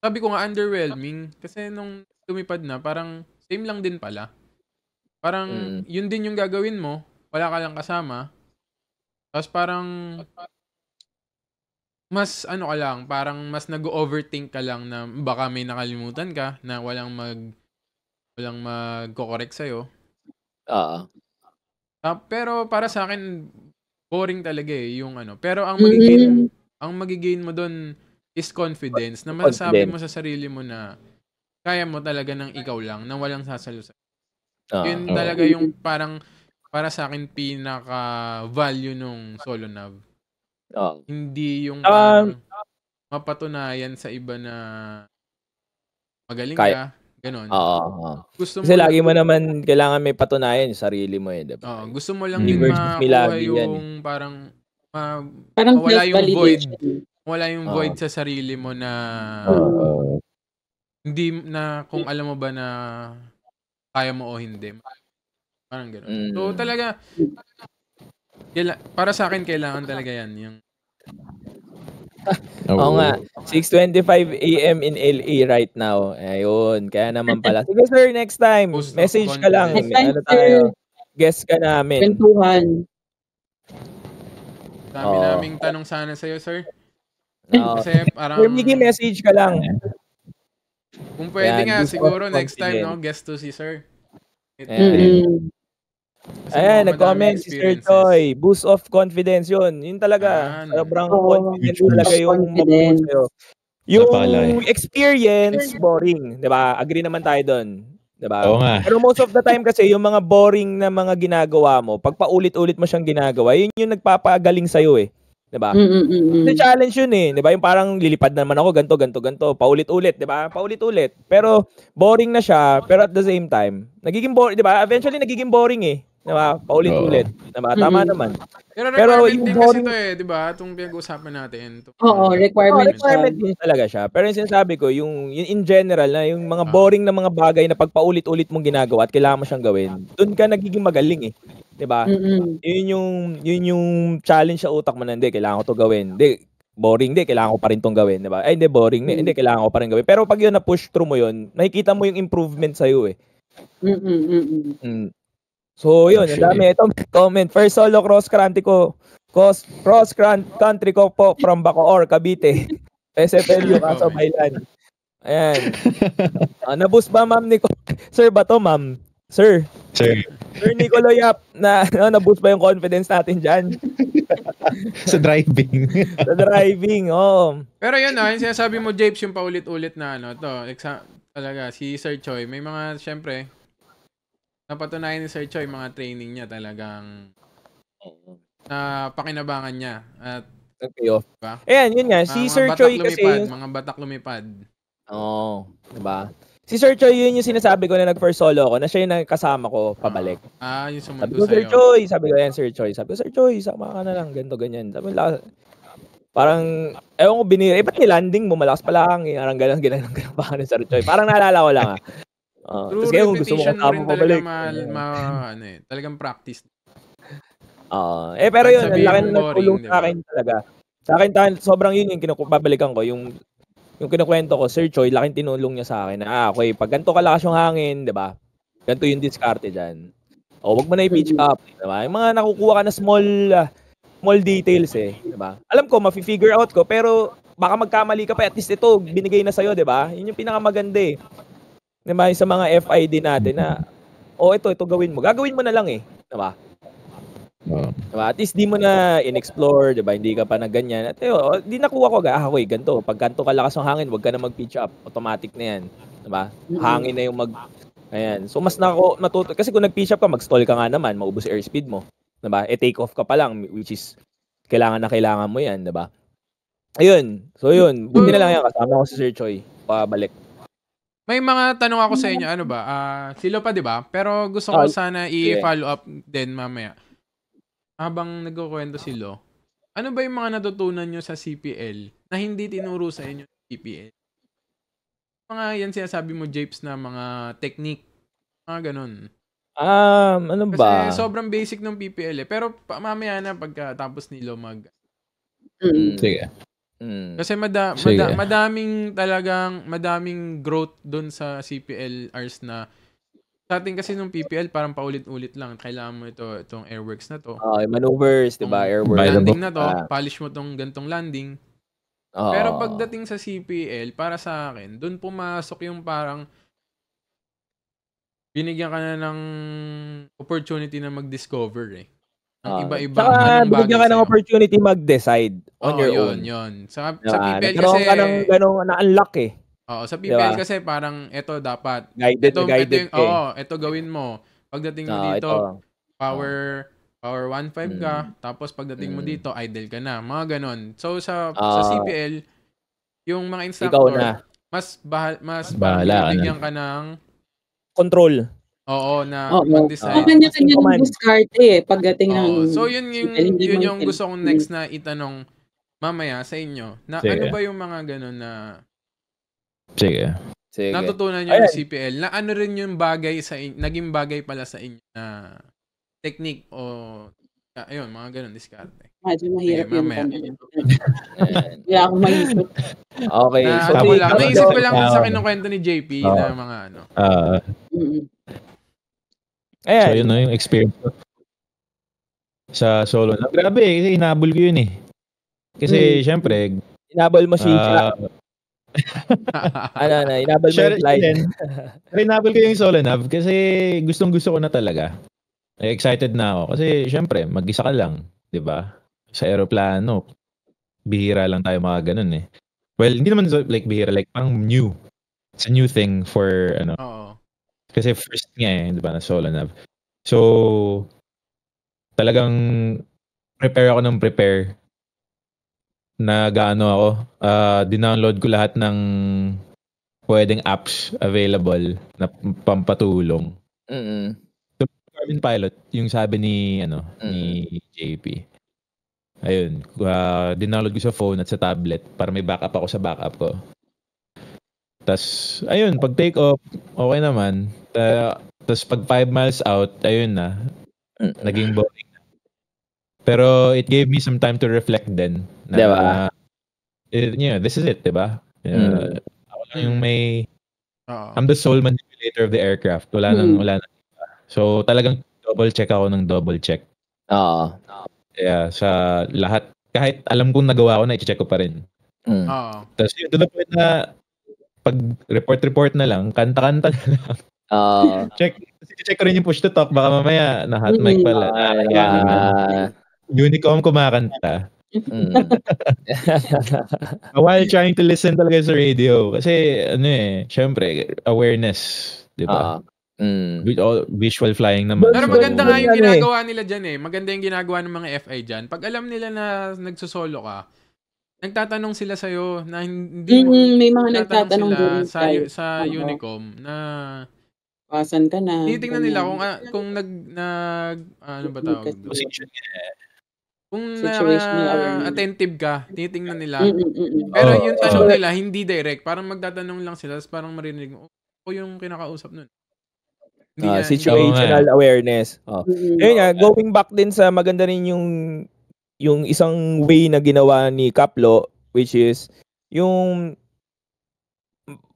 sabi ko nga, underwhelming. Kasi nung lumipad na, parang same lang din pala. Parang, yun din yung gagawin mo, wala ka lang kasama. Tapos parang... mas ka lang, parang mas nag-overthink ka lang na baka may nakalimutan ka na walang magko-correct sa'yo. Pero para sa akin, boring talaga eh, yung Pero ang magigain mo doon is confidence, na masasabi mo sa sarili mo na kaya mo talaga ng ikaw lang, na walang sasalo sa'yo. Yun talaga yung parang, para sa akin, pinaka-value nung solo nav. Hindi yung mapatunayan sa iba na magaling ka, ganon. Kasi lagi mo naman kailangan may patunayan yung sarili mo eh, diba? Gusto mo lang din makuha yung parang wala yung void. Wala yung void sa sarili mo na hindi na kung alam mo ba na kaya mo o hindi. Parang ganon. So talaga para sa akin, kailangan talaga yan. Yung... Oo nga. 6:25 AM in LA right now. Ayun. Kaya naman pala. Sige sir, next time. Message ka lang. Tayo. Guest ka namin. Kwentuhan. Dami naming tanong sana sa'yo, sir. Kasi parang... Migi, message ka lang. Kung pwede nga, siguro next time, guest to si sir. Ayan, nag-comment si Sir Choi. Boost of confidence yun. Yun talaga. Sobrang confidence talaga yung mag-boost sa'yo. Yung experience, boring. Diba? Agree naman tayo doon. Diba? Oo nga. Pero most of the time kasi, yung mga boring na mga ginagawa mo, pag paulit-ulit mo siyang ginagawa, yun yung nagpapagaling sa'yo eh. Diba? Kasi challenge yun eh. Diba? Yung parang lilipad naman ako, ganto. Paulit-ulit. Diba? Paulit-ulit. Pero boring na siya. Pero at the same time, nagiging boring. Diba? Eventually, nagiging boring eh. Diba? Paulit-ulit. Diba? Tama naman. Pero requirement din kasi ito eh. Diba? Itong pinag-usapan natin. Oo, requirement din talaga siya. Pero yung sinasabi ko, yung in general, na yung mga boring na mga bagay na pag paulit-ulit mong ginagawa at kailangan mo siyang gawin, doon ka nagiging magaling eh. Diba? Yun yung challenge sa utak mo na, hindi, kailangan ko to gawin. Hindi, boring, hindi, kailangan ko pa rin tong gawin. Diba? Ay, hindi, boring, hindi, kailangan ko pa rin gawin. Pero pag yun, na-push through mo yun, nakikita mo yung improvement sa'yo eh. So, yun, ang dami. Ito, comment. First solo cross-country ko. Cross-country ko po from Bacoor, Cavite. SFLU, Kaso Bailan. Ayan. Naboost ba, ma'am Nico? Sir ba to, ma'am? Sir Nicolo Yap, naboost ba yung confidence natin dyan? Sa driving. Oo. Pero yun, yung sinasabi mo, Japes, yung paulit-ulit na talaga, si Sir Choi, may mga, syempre, napatunayan ni Sir Choi, mga training niya talagang pakinabangan niya. At nag-payoff. Diba? Ayan, yun nga. Si Sir Choi kasi... Mga batak lumipad. Oo. Diba? Si Sir Choi, yun yung sinasabi ko na nag-first solo ako, na siya yung nagkasama ko pabalik. Yung sumundo sabi ko, sa'yo. Sir Choi, sabi ko, yan, Sir Choi. Sabi ko, Sir Choi, sama ka na lang, ganito, ganyan. Sabi ko, parang, ewan ko, binira. Ba't nilanding mo? Malakas pala ang parang gano'n, ginanong pa ka ni Sir Choi. Parang naalala ko lang True repetition mo rin talaga talagang practice. Pero yun, ang laki na nagtulong sa akin talaga. Sa akin, sobrang yun yung babalikan ko, yung kinukwento ko, Sir Choi, laking tinulong niya sa akin na, okay, pag ganito kalakas yung hangin, di ba? Ganito yung diskarte dyan. Wag mo na i-pitch up, di ba? Yung mga nakukuha ka na small details eh, di ba? Alam ko, mafi-figure out ko, pero baka magkamali ka pa, at least ito, binigay na sa'yo, di ba? Yun yung pinakamaganda eh. Di ba? Sa mga FID natin na, ito gawin mo. Gagawin mo na lang eh, di ba? Diba? At least di mo na in-explore, diba? Hindi ka pa na ganyan. At di nakuha ko, ganito. Pag ganito kalakas ng hangin, wag ka na mag-pitch up. Automatic na yan. Diba? Hangin na yung ayan. So, mas natuto. Kasi kung nag-pitch up ka, mag-stall ka nga naman, maubos yung airspeed mo. Diba? Take off ka pa lang, which is, kailangan mo yan, diba? Ayun. So, yun. Buti na lang yan. Kasama ko si Sir Choi. Pabalik. May mga tanong ako sa inyo. Ano ba? Silo pa, diba? Pero gusto ko sana i-follow up din mamaya. Habang nagkukwento si Lo, ano ba yung mga natutunan nyo sa CPL na hindi tinuro sa inyo sa CPL? Mga yan sinasabi mo, Japes, na mga technique, mga ganun. Ano ba? Kasi sobrang basic ng PPL eh. Pero mamaya na pagkatapos ni Lo Sige. Kasi madaming growth dun sa CPL hours na sa atin kasi nung PPL, parang paulit-ulit lang. Kailangan mo itong airworks na to. Maneuvers, diba? Airworks. Landing na to, polish mo tong gantong landing. Pero pagdating sa CPL, para sa akin, dun pumasok yung parang binigyan ka na ng opportunity na mag-discover eh. Ang iba-iba. Binigyan ka ng opportunity mag-decide on your own. Yun. Sa PPL kasi... Nagkaroon ka ng na-unlock eh. Sa PPL kasi parang ito dapat guided ito gawin mo. Pagdating mo dito, power 1.5 ka, tapos pagdating mo dito, idle ka na. Mga ganon. So sa CPL, yung mga instructor, mas bigyan ka ng control. Na mag-decide. Kanya-kanya ng diskarte pagdating ng so yun yung gusto kong next na itanong mamaya sa inyo. Na ano ba yung mga ganon na Sige. natutunan nyo ng CPL na ano rin yung bagay sa naging bagay pala sa inyo na technique o ayun, mga ganun, diskarte. Medyo mahirap yun. Wala akong maisip. Okay. Naisip ko lang sa kinukwento ni JP na mga ano. Ayan. So yun na yung experience ko sa solo. Grabe, hinabol ko yun eh. Kasi syempre, hinabol mo si Inabal mo yung flight. Inabal ko yung solo nav kasi gustong-gusto ko na talaga. Excited na ako. Kasi syempre, mag-isa ka lang. 'Di ba? Sa aeroplano, bihira lang tayo mga ganun eh. Well, hindi naman like bihira. Like parang new. It's a new thing for kasi first nga eh. 'Di ba? Na solo nav. So, talagang prepare ako ng prepare. Nag-ano ako, dinownload ko lahat ng pwedeng apps available na pampatulong. So, Garmin Pilot, yung sabi ni ni JP. Ayun, dinownload ko sa phone at sa tablet para may backup ako sa backup ko. Tas ayun, pag take off, okay naman. Tas pag 5 miles out, ayun na. Naging boring. Pero it gave me some time to reflect then. Diba? This is it, diba? Ako lang yung may... I'm the sole manipulator of the aircraft. Wala nang iba. So talagang double check ako ng double check. Oo. Kaya sa lahat, kahit alam kong nagawa ko na, i-check ko pa rin. Tapos yun, to the point na pag report na lang, kanta-kanta na lang. Check ko rin yung push to talk. Baka mamaya na hot mic pala. Unicom kumakanta. While trying to listen talaga sa radio. Kasi syempre, awareness. Diba? Visual flying naman. Pero maganda nga yung ginagawa nila dyan eh. Maganda yung ginagawa ng mga FI dyan. Pag alam nila na nagsusolo ka, nagtatanong sila sa'yo na hindi may mga nagtatanong din sa Unicom na pasan ka na. Titingnan nila kung ano ba tawag doon? Kung attentive ka, titingnan nila. Pero yung tanong nila, hindi direct. Parang magtatanong lang sila, parang marinig mo, yung kinakausap nun. Situational awareness. Ayun nga, going back din sa maganda rin yung isang way na ginawa ni Kaplo, which is yung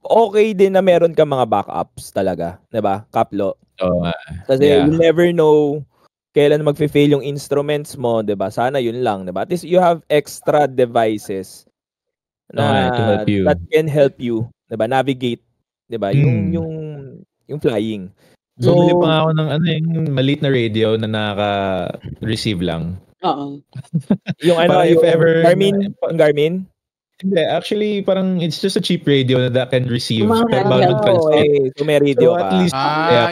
okay din na meron ka mga backups talaga, 'di ba? Kaplo. Kasi you never know kailan magfe-fail yung instruments mo, 'di ba? Sana yun lang, 'di ba? At least you have extra devices na that can help you, 'di ba? Navigate, 'di ba? Yung flying. So, bumili pa ako ng yung maliit na radio na nakaka-receive lang. Yung if ever Garmin? Hindi, actually parang it's just a cheap radio that can receive verbal transmit. So may radio ka. At least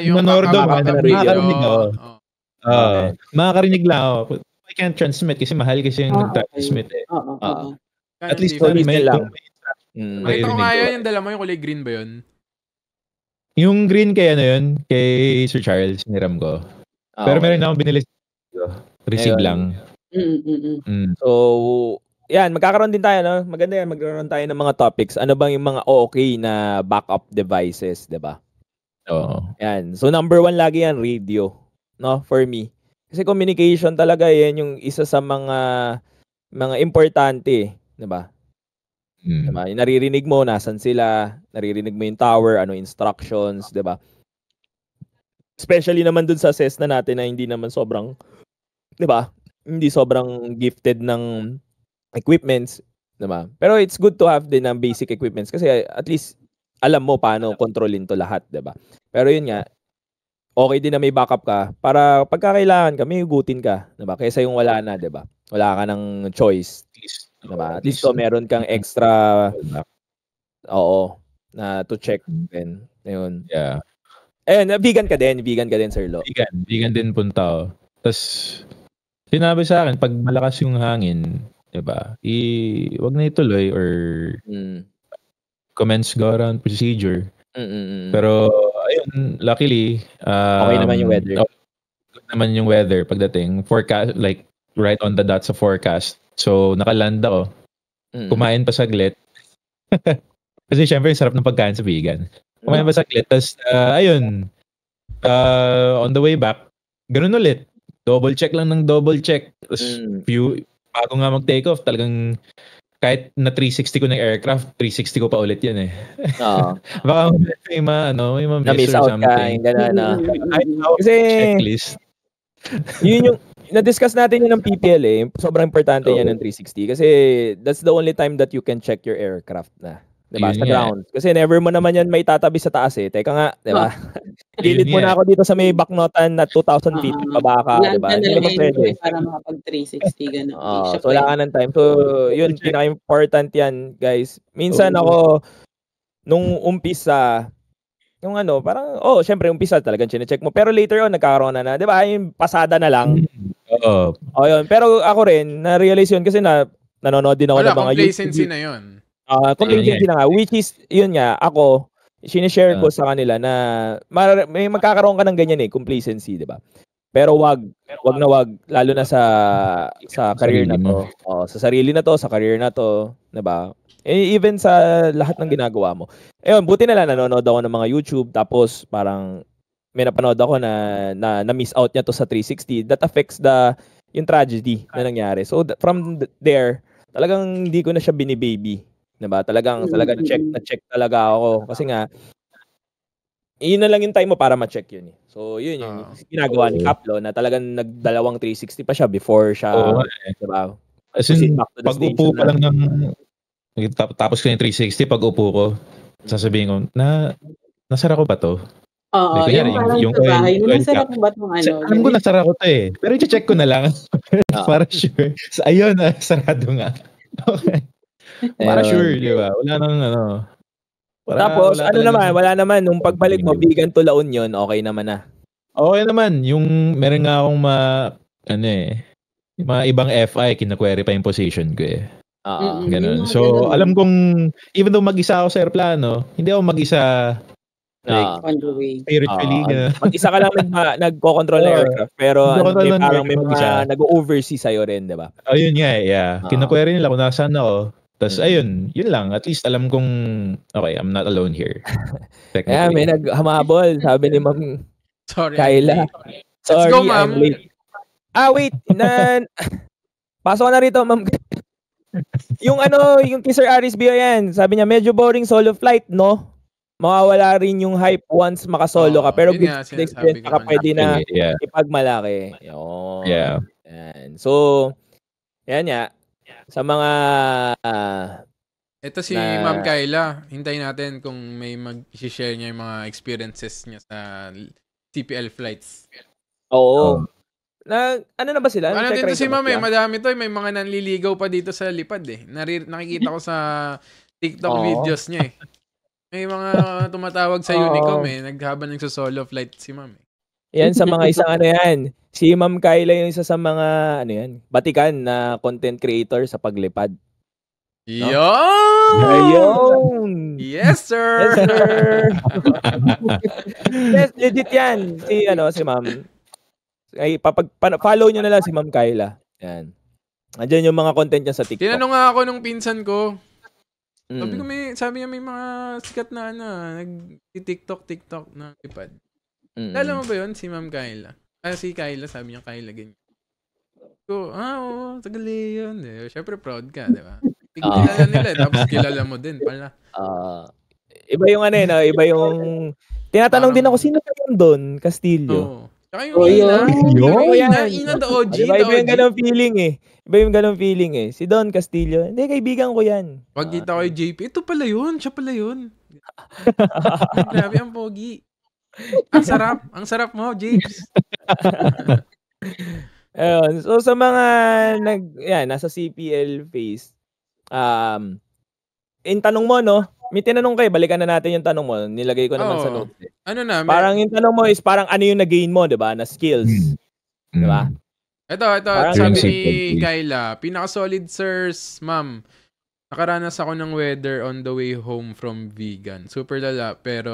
yung makakarinig ako. Makakarinig lang ako. I can't transmit kasi mahal kasi yung nag-transmit eh. At least may lang. Ito nga yun, yung dala mo yung kulay green ba yun? Yung green kay kay Sir Charles, niram ko. Pero meron na akong binili. Receive lang. So, yan, magkakaroon din tayo, no? Maganda yan, magkaroon tayo ng mga topics. Ano bang yung mga okay na backup devices, 'di ba? Yan. So, number 1 lagi yan, radio. No? For me. Kasi communication talaga yan yung isa sa mga importante, 'di ba? Diba? Yung naririnig mo, nasan sila, naririnig mo yung tower, ano instructions, 'di ba? Especially naman dun sa Cessna natin na hindi naman sobrang, 'di ba? Hindi sobrang gifted ng equipments, 'di ba? Pero it's good to have din ng basic equipments kasi at least alam mo paano kontrolin to lahat, 'di ba? Pero yun nga, okay din na may backup ka para pagka kailangan ka, may hugutin ka, 'di ba? Kaysa yung wala na, 'di ba? Wala ka ng choice. Diba? At least meron kang extra na to check din. Ayun. Yeah. Vegan ka din, Sir Lo. Vegan din punta ako. Tapos sinabi sa akin pag malakas yung hangin, 'di ba? Wag na ituloy or commence go around procedure. Pero ayun, luckily okay naman yung weather. Good naman yung weather pagdating. Forecast like right on the dot sa forecast. So, nakaland ako. Kumain pa saglit. Kasi syempre, sarap ng pagkain sa vegan. Kumain pa saglit. Tapos, ayun. On the way back, ganun ulit. Double check lang ng double check. Tapos, bago nga mag-take off, talagang kahit na 360 ko ng aircraft, 360 ko pa ulit yan eh. Baka may na-miss out ka. Kasi, checklist. Yun yung, na-discuss natin yun ng PPL eh. Sobrang importante yan ng 360 kasi that's the only time that you can check your aircraft na. Diba? Yun Sa nga. ground. Kasi never mo naman yan may tatabi sa taas eh. Teka nga, diba? Gilid Yun mo na nga. ako dito sa may baknotan na 2,000 feet. Baba ka, diba? Hindi naman pwede. Para makapag 360 ganun. So wala ka ng time. So yun, pinaka-important yan, guys. Minsan ako, nung umpisa, yung ano, parang, syempre umpisa talagang chine-check mo. Pero later on, nagkakaroon na, diba? Yung pasada na lang. Oo. Yun. Pero ako rin, na-realize yun kasi nanonood din ako ng mga complacency na yun. Complacency na nga. Which is, yun nga, ako, sinishare ko sa kanila na may magkakaroon ka ng ganyan complacency, di ba? Pero wag na wag, lalo na sa career na to. Sa sarili na to, sa career na to, di ba? Even sa lahat ng ginagawa mo. Ayun, buti na lang nanonood ako ng mga YouTube, tapos parang may napanood ako na miss out niya to sa 360. That affects yung tragedy na nangyari. So from there, talagang hindi ko na siya binibaby. Diba? Talagang na-check talaga ako. Kasi nga, yun na lang yung time mo para ma-check yun. So, yun yung ginagawa ni Kaplo na talagang nagdalawang 360 pa siya before siya, diba? As in, pag-upo pa lang ng, tapos ko yung 360, pag-upo ko, sasabihin ko, nasara ko ba to? Oo, yung parang sa bahay, nasara ko ba itong ano? Alam ko nasara ko to eh. Pero i-check ko na lang. Para sure. So, ayun, sarado nga. Okay. Para sure, di ba? Wala nang ano. Tapos, wala naman, nung pagbalik mo, Bigan to La Union, okay naman na. Okay naman. Yung, meron nga akong mga ibang FI, kina-query pa yung position ko eh. Ganun. So, alam kong, even though mag-isa ako sa aeroplano, hindi ako mag-isa on the way. Spiritually. Mag-isa ka lang nagko-control ng aircraft, pero parang may mga nag-oversee sa'yo rin, di ba? Ayun nga eh, yeah. Kina-query nila kung nasaan ako. Tapos ayun, yun lang. At least alam kong, okay, I'm not alone here. Kaya may naghamabol, sabi ni Ma'am Kyla. Sorry, let's go, Ma'am. I'm late. Wait. Pasok na rito, Ma'am. yung kay Sir Aris Bio yan, sabi niya, medyo boring solo flight, no? Mawawala rin yung hype once makasolo ka. Pero good experience ka pwede na ipagmalaki. Yun. Yeah. Yan. So, yan nga. Sa mga ito si Ma'am Kyla, hintayin natin kung may mag-share niya yung mga experiences niya sa CPL flights. Oo. Ano na ba sila? Ano dito si Ma'am madami to. May mga nanliligaw pa dito sa lipad eh. Nakikita ko sa TikTok videos niya eh. May mga tumatawag sa Unicom eh. Habang nagsosolo flight si Ma'am eh. Yan sa mga isang yan. Si Ma'am Kyla yung isa sa mga batikan na content creator sa paglipad. No? Ayun! Yes, sir! Yes, sir! Yes, legit yan. Si Ma'am. Ay, follow nyo na lang si Ma'am Kyla. Yan. Andiyan yung mga content niya sa TikTok. Tinanong nga ako nung pinsan ko. Sabi niya may mga sikat na nag-TikTok na lipad. Alam mo ba yun, si Ma'am Kyla? Si Kyla, sabi niya Kyla ganyan. So, oo, tagali yun. Siyempre proud ka, di ba? Kilala nila, tapos kilala mo din pala. Iba yung iba yung... Tinatanong din ako, sino pa yun doon? Castillo. Tsaka yung Ina the OG. Iba yung ganong feeling eh. Iba yung ganong feeling eh. Si Don Castillo, hindi, kaibigan ko yan. Pagkita ko yung JP, ito pala yun, siya pala yun. Grabe, ang pogi. Ang sarap mo, James. Ayun. So sa mga nasa CPL phase, in tanong mo, no? May tinanong kayo, balikan na natin yung tanong mo. Nilagay ko naman sa notes. Parang yung tanong mo is parang ano yung na-gain mo, 'di ba? Na skills. 'Di ba? Ito, sabi ni Kyla, pinaka-solid sirs, ma'am. Nakaranas ako ng weather on the way home from vegan. Super lala, pero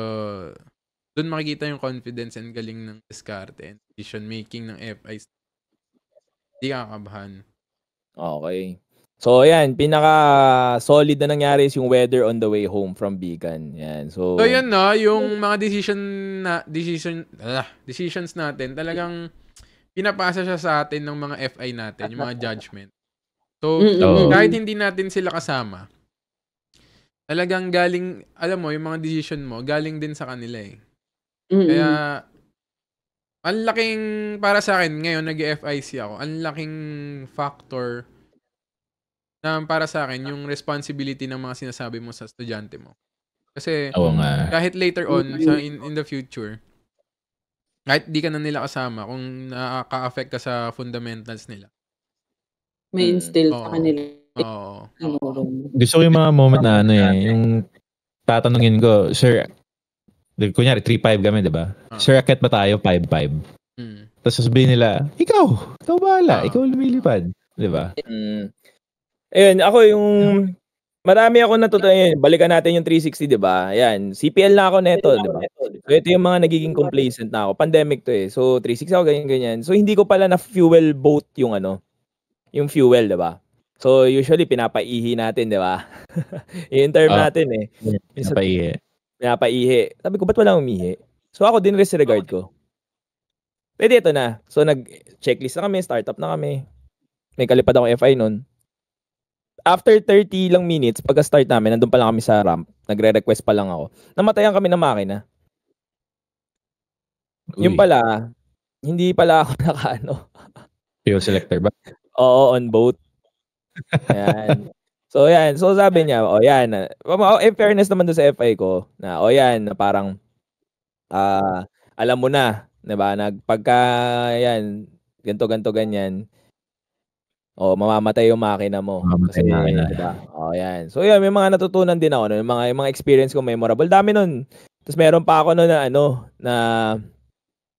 doon makikita yung confidence and galing ng diskarte and decision making ng FIs. Hindi ka kakabahan. Okay. So, yan. Pinaka-solid na nangyari is yung weather on the way home from vegan. Yan. So yun no, yung mga decisions natin, talagang pinapasa siya sa atin ng mga FI natin, yung mga judgment. So, kahit hindi natin sila kasama, talagang galing, alam mo, yung mga decision mo, galing din sa kanila eh. Kaya, ang laking, para sa akin, ngayon, nag-FIC ako, ang laking factor na para sa akin yung responsibility ng mga sinasabi mo sa estudyante mo. Kasi Oo nga. kahit later on sa in the future, kahit di ka na nila kasama, kung nakaka-affect ka sa fundamentals nila. May instill sa Oo. kanila. Oo. Gusto ko yung mga moment na yung tatanungin ko, sir, kunyari 3-5 kami, di ba? Sir, akit ba tayo 5-5? Tapos sasabihin nila, ikaw bahala, ikaw lumilipad. Di ba? Ayun, ako yung marami ako natutunan. Balikan natin yung 360, di ba? Ayan, CPL na ako neto, di ba? So ito yung mga nagiging complacent na ako. Pandemic to eh. So 360 ako, ganyan. So hindi ko pala na fuel boat yung yung fuel, di ba? So usually pinapaihi natin, di ba? Yung term natin eh. Pinapaihi. Sabi ko, ba't walang umihi? So ako din disregard ko. Pwede ito na. So nag-checklist na kami, startup na kami. May kalipad ako FI nun. After 30 lang minutes, pagka-start namin, nandun pa lang kami sa ramp. Nagre-request pa lang ako. Namatayan kami ng makina. Yung pala, hindi pala ako naka-ano. Fuel selector ba? Oo, on boat. Ayan. So, yan. So, sabi niya, yan. In fairness naman doon sa FI ko, na, yan, na parang, alam mo na, diba, pagka, yan, ganto, ganyan, mamamatay yung makina mo. Kasi, diba? Yan. So, yan, may mga natutunan din ako. Yung mga experience ko memorable. Dami nun. Tapos, meron pa ako nun na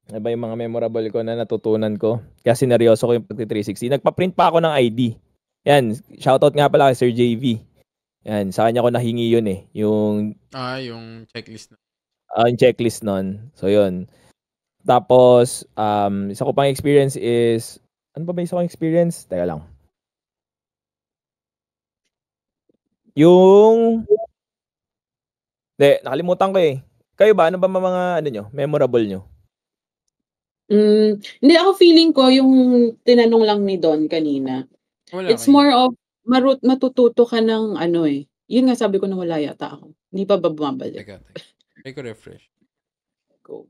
ano ba yung mga memorable ko na natutunan ko? Kaya sineryoso ko yung pagti-360. Nagpa-print pa ako ng ID. Yan, shoutout nga pala kay Sir JV. Yan, sa kanya ko nahingi yun eh. Yung checklist na. Yung checklist nun. So, yun. Tapos, isa ko pang experience is, ano ba isa kong experience? Teka lang. Nakalimutan ko eh. Kayo ba? Ano ba mga memorable nyo? Hindi, ako feeling ko yung tinanong lang ni Don kanina. It's more of matututo ka ng yun nga sabi ko na wala yata ako. Hindi pa ba bumabalik? Teka. Try ko refresh. Go.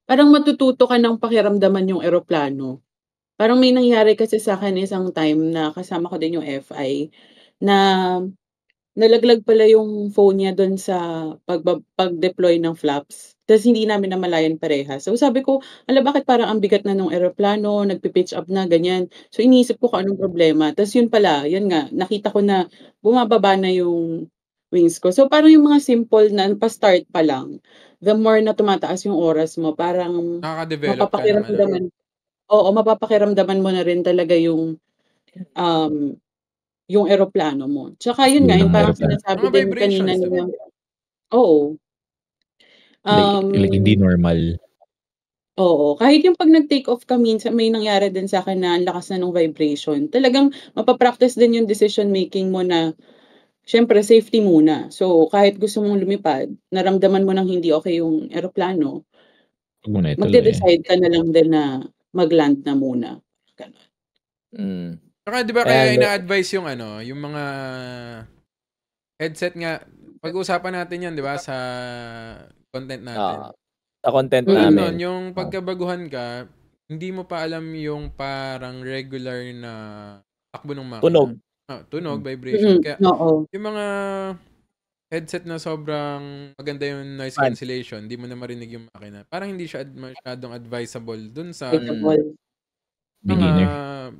Parang matututo ka ng pakiramdaman yung eroplano. Parang may nangyari kasi sa akin isang time na kasama ko din yung FI na nalaglag pala yung phone niya doon sa pag-deploy ng flaps. Tapos hindi namin namalayan parehas. So sabi ko, bakit parang ang bigat na nung eroplano, nagpi-pitch up na, ganyan. So iniisip ko kung anong problema. Tapos yun pala, yun nga, nakita ko na bumababa na yung wings ko. So parang yung mga simple na pa-start pa lang, the more na tumataas yung oras mo, parang nakaka-develop ka naman. Mapapakiramdaman mo na rin talaga yung eroplano mo. Tsaka yun nga, yung parang sinasabi din kanina nila. Oo. Like hindi normal. Oo. Kahit yung pag nag-take off ka minsan, may nangyari din sa akin na ang lakas na ng vibration. Talagang mapapractice din yung decision making mo na, syempre, safety muna. So, kahit gusto mong lumipad, naramdaman mo nang hindi okay yung eroplano, magde-decide ka na lang din na mag-land na muna. Ganun. Saka di ba kaya ina-advise yung yung mga headset nga, pag-uusapan natin yan, di ba, sa content natin. Sa content namin. Yung pagkabaguhan ka, hindi mo pa alam yung parang regular na takbo ng makina. Tunog, vibration. Kaya yung mga headset na sobrang maganda yung noise cancellation, hindi mo na marinig yung makina. Parang hindi siya masyadong advisable dun sa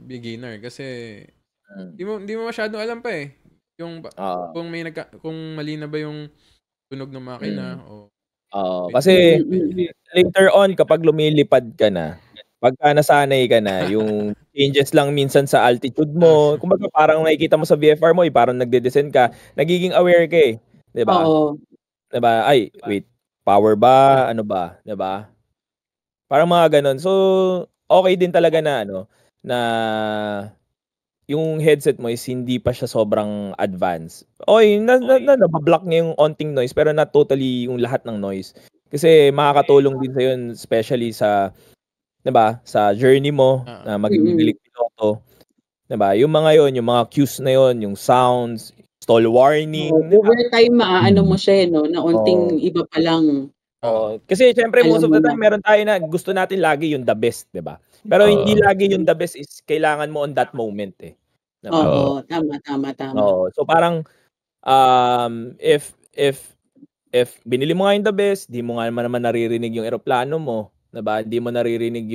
beginner kasi hindi mo masyadong alam pa eh yung kung mali na ba yung tunog ng makina kasi later on kapag lumilipad ka na, pagka nasanay ka na, yung changes lang minsan sa altitude mo, kumbaga parang nakikita mo sa VFR mo, parang nagde-descend ka, nagiging aware ka eh, 'di ba? Oo. 'Di ba? Ay, wait, power ba? Ano ba? 'Di ba? Parang mga ganun. So, okay din talaga na na yung headset mo is hindi pa siya sobrang advanced. Nabablock niya yung onting noise pero not totally yung lahat ng noise. Kasi makakatulong din sa yun, especially sa, 'di ba, sa journey mo na maging magaling piloto. 'Di ba? Yung mga yun, yung mga cues na yun, yung sounds, stall warning. Over time maaano mo siya na onting iba pa lang. Kasi syempre Alam most of mo the time na. meron tayo na gusto natin lagi yung the best, 'di ba? Pero hindi lagi yung the best is kailangan mo on that moment eh. 'Di ba? Oo, tama. Oo. So parang if binili mo nga yung the best, di mo nga naman naririnig yung eroplano mo, 'di ba? Di mo naririnig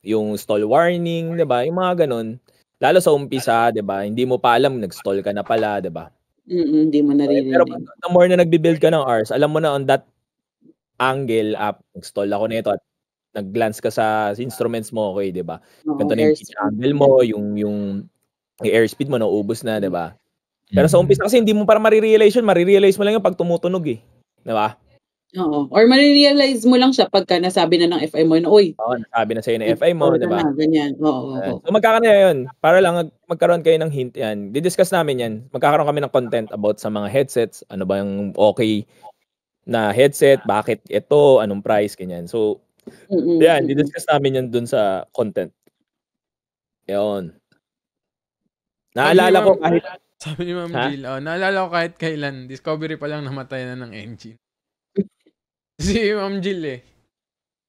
yung stall warning, 'di ba? Yung mga ganun. Lalo sa umpisa, 'di ba? Hindi mo pa alam nag-stall ka na pala, 'di ba? Hindi mo Pero naririnig. the more na nagbi-build ka ng hours, alam mo na on that angle, nag-stall ako nito at nag-glance ka sa instruments mo, okay, 'di ba? Ganito na yung pitch angle mo, yung airspeed mo nauubos na, 'di ba? Pero sa umpisa kasi hindi mo pa mare-realize yun, mare-realize mo lang yun pag tumutunog eh, 'di ba? Oo, or mare-realize mo lang siya pagka nasabi na ng FI mo na, "Uy, Oo, nasabi na sa'yo ng FI mo, 'di ba? ganyan. Oo. So magkakaroon na yun, para lang magkaroon kayo ng hint yan. Di-discuss namin yan. Magkakaroon kami ng content about sa mga headsets, ano ba yung okay na headset, bakit ito, anong price, ganyan. So, yan, di-discuss namin yan dun sa content. Yun. Naalala ko kahit sabi ni Ma'am Jill, naalala ko kahit kailan, Discovery pa lang namatay na ng engine. Si Ma'am Jill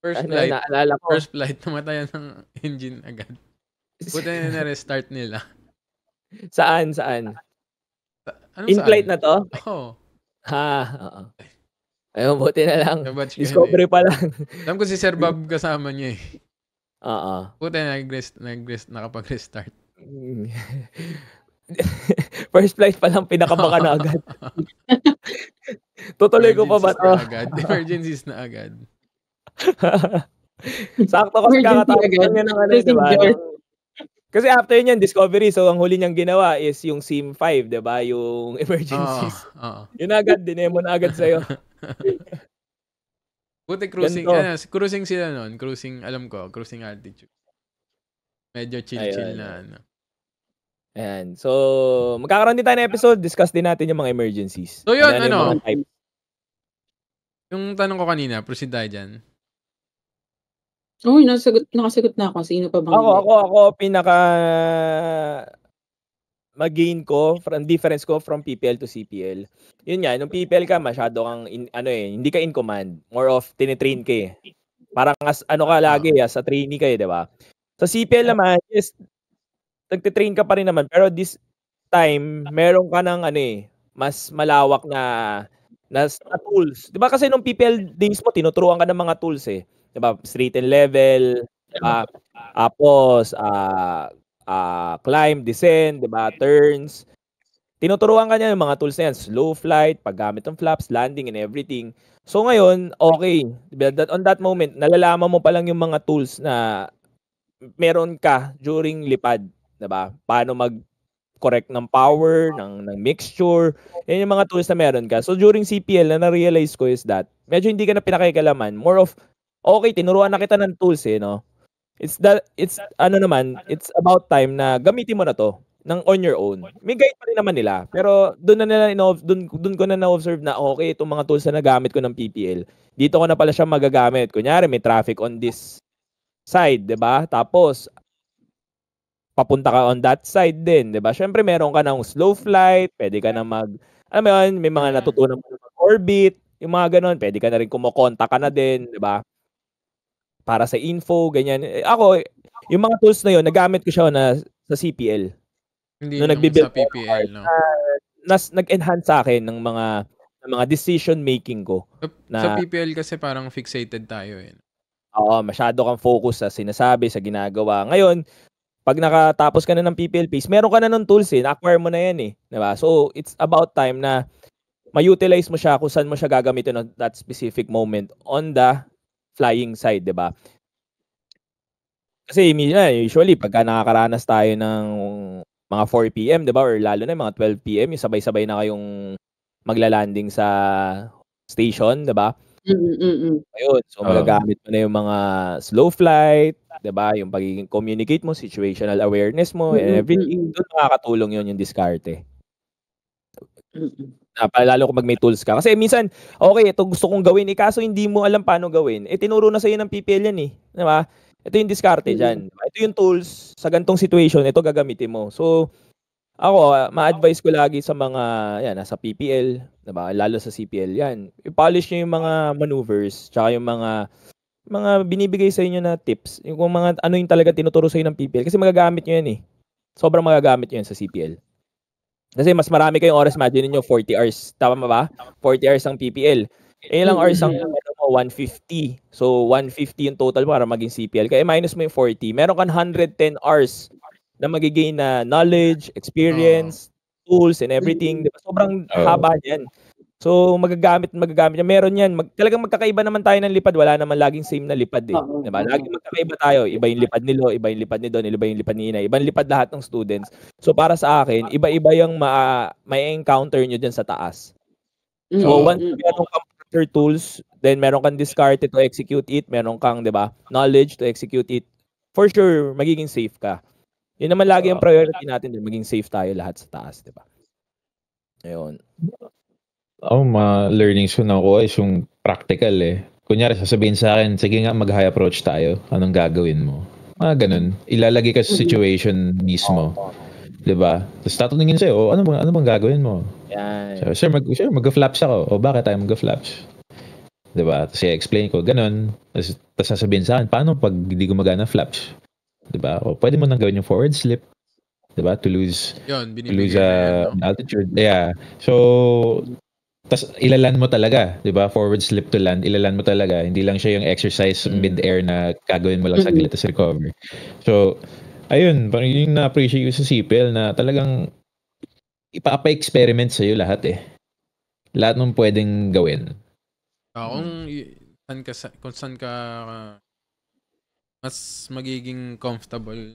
First flight, namatay ng engine agad. Buti na restart nila. Saan? In-flight na to? Oo. Oo. Ayun, buti na lang. Discovery pa lang. Alam ko si Sir Bob kasama niya Oo. Buti nakapag-restart. First flight pa lang, pinakabaka na agad. Tutuloy ko pa ba to? Emergencies na agad. Sakto kasi kakatapos lang yan ng diba? Kasi after niyan, Discovery, so ang huli niyang ginawa is yung SIM 5, diba? Yung emergencies. Yun agad, dinemo na agad sa'yo. Buti cruising sila nun. Alam ko, cruising altitude. Medyo chill na Ayan. So, magkakaroon din tayo ng episode, discuss din natin yung mga emergencies. So yun, yung tanong ko kanina, proceed tayo dyan. Nakasagot na ako. Sino pa bang Ako pinaka mag-gain ko, difference ko from PPL to CPL. Yun nga, nung PPL ka, masyado kang, hindi ka in command. More of, tinitrain ka eh. Parang ka lagi, sa trainee ka eh, di ba? Sa CPL naman, is, nagtitrain ka pa rin naman, pero this time, meron ka ng mas malawak na tools. 'Di ba kasi nung PPL days mo tinuturuan ka ng mga tools 'di ba? Straight and level, 'di ba? Tapos climb, descend, 'di ba? Turns. Tinuturuan ka niya ng mga tools na yan, slow flight, paggamit ng flaps, landing and everything. So ngayon, okay. On that moment, nalalaman mo pa lang yung mga tools na meron ka during lipad. Diba? Paano mag-correct ng power, ng mixture. Yan yung mga tools na meron ka. So, during CPL, na na-realize ko is that, medyo hindi ka na pinakikalaman. More of, okay, tinuruan na kita ng tools no? It's about time na gamitin mo na to on your own. May guide pa rin naman nila. Pero, doon ko na na-observe na, okay, itong mga tools na nagamit ko ng PPL, dito ko na pala siya magagamit. Kunyari, may traffic on this side, 'di ba? Tapos papunta ka on that side din, 'di ba? Syempre meron ka ng slow flight, pwede ka na alam mo yun, may mga natutunan mo na mag-orbit, yung mga ganoon, pwede ka na rin kumokonta ka na din, 'di ba? Para sa info, ganyan. Ako, yung mga tools na yun, nagamit ko siya sa CPL. Hindi sa PPL, no? Nag-enhance sa akin ng mga decision making ko. Sa PPL kasi parang fixated tayo Oo, masyado kang focus sa sinasabi, sa ginagawa. Ngayon, pag nakatapos ka na ng PPL phase, meron ka na ng tools na-acquire mo na yan diba? So, it's about time na ma-utilize mo siya kung saan mo siya gagamitin on that specific moment on the flying side, diba? Kasi usually, pagka nakakaranas tayo ng mga 4 PM, diba? Or lalo na mga 12 PM, yung sabay-sabay na kayong magla-landing sa station, diba? Ayun, so magagamit mo na yung mga slow flight, 'di ba? Yung pagiging communicate mo, situational awareness mo, and everything. Doon makakatulong yun yung diskarte. Lalo kung may tools ka. Kasi minsan, okay, ito gusto kong gawin, kaso hindi mo alam paano gawin. Tinuro na sa'yo ng PPL yan 'di ba? Ito yung diskarte dyan. Ito yung tools, sa gantong situation, ito gagamitin mo. So, Ako, ma-advise ko lagi sa mga, yan, nasa PPL, diba? Lalo sa CPL, yan. I-polish nyo yung mga maneuvers, tsaka yung mga binibigay sa inyo na tips. Yung kung mga, ano yung talaga tinuturo sa inyo ng PPL. Kasi magagamit nyo yan eh. Sobrang magagamit nyo yan sa CPL. Kasi mas marami kayong oras, imagine niyo 40 hours. Tama ba? 40 hours ang PPL. Ilang hours ang 150. So, 150 yung total para maging CPL. Kaya minus mo yung 40. Meron kang 110 hours na magigain na knowledge, experience, tools, and everything. Diba? Sobrang haba niyan. So, magagamit niya. Meron yan. Talagang magkakaiba naman tayo ng lipad. Wala naman laging same na lipad eh. Diba? Laging magkakaiba tayo. Iba yung lipad ni Lo, iba yung lipad ni Don, iba yung lipad ni Inay. Ibang lipad lahat ng students. So, para sa akin, iba-iba yung may encounter nyo dyan sa taas. So, once meron kang computer tools, then meron kang discard to execute it, meron kang, diba, knowledge to execute it, for sure, magiging safe ka. Yun naman lagi ang priority natin, maging safe tayo lahat sa taas, diba? Ayun. Mga learnings ko nakuha is yung practical eh. Kunyari, sasabihin sa akin, sige nga, mag-high approach tayo. Anong gagawin mo? Ganun. Ilalagay ka sa situation mismo. Diba? Tapos tatanungin sa'yo, ano bang gagawin mo? Yan. So, sir, mag-flaps ako. Bakit tayo mag-flaps? Diba? Tapos i-explain ko, ganun. Tapos sasabihin sa akin, paano pag hindi gumagana flaps? Diba? O pwede mo nang gawin yung forward slip. Diba? To lose altitude. Yeah. So, tas ilalan mo talaga, 'di ba? Forward slip to land, ilalan mo talaga. Hindi lang siya yung exercise mid-air na gagawin mo lang saglit tas recover. So, ayun, parang yung na-appreciate ko sa CPL na talagang ipa-experiment sa'yo lahat eh. Lahat ng pwedeng gawin. Kung saan ka mas magiging comfortable.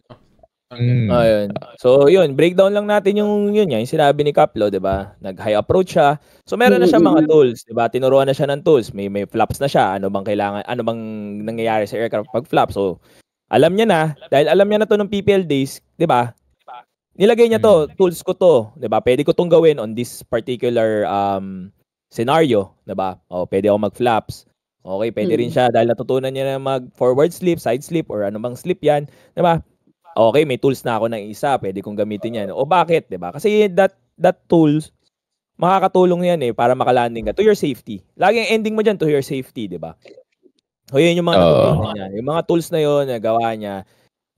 Ayun. So, yun, breakdown lang natin yung sinabi ni Kaplo, 'di ba? Nag-high approach siya. So, meron na siya mga tools, 'di ba? Tinuruan na siya ng tools. May flaps na siya. Ano bang nangyayari sa aircraft pag flap? So, alam niya na, dahil alam niya na 'to ng PPL days, 'di ba? Nilagay niya 'to, tools ko 'to, 'di ba? Pwede ko 'tong gawin on this particular scenario, 'di ba? Pwede ako mag-flaps. Okay, pwede rin siya dahil natutunan niya na mag-forward slip, side slip, or ano bang slip 'yan, 'di ba? Okay, may tools na ako ng isa, pwede kong gamitin yan. O bakit, 'di ba? Kasi that tools, makakatulong yan para makalanding ka to your safety. Laging ending mo diyan to your safety, 'di ba? So yun yung mga natutunan niya. Yung mga tools na yun, nagawa niya,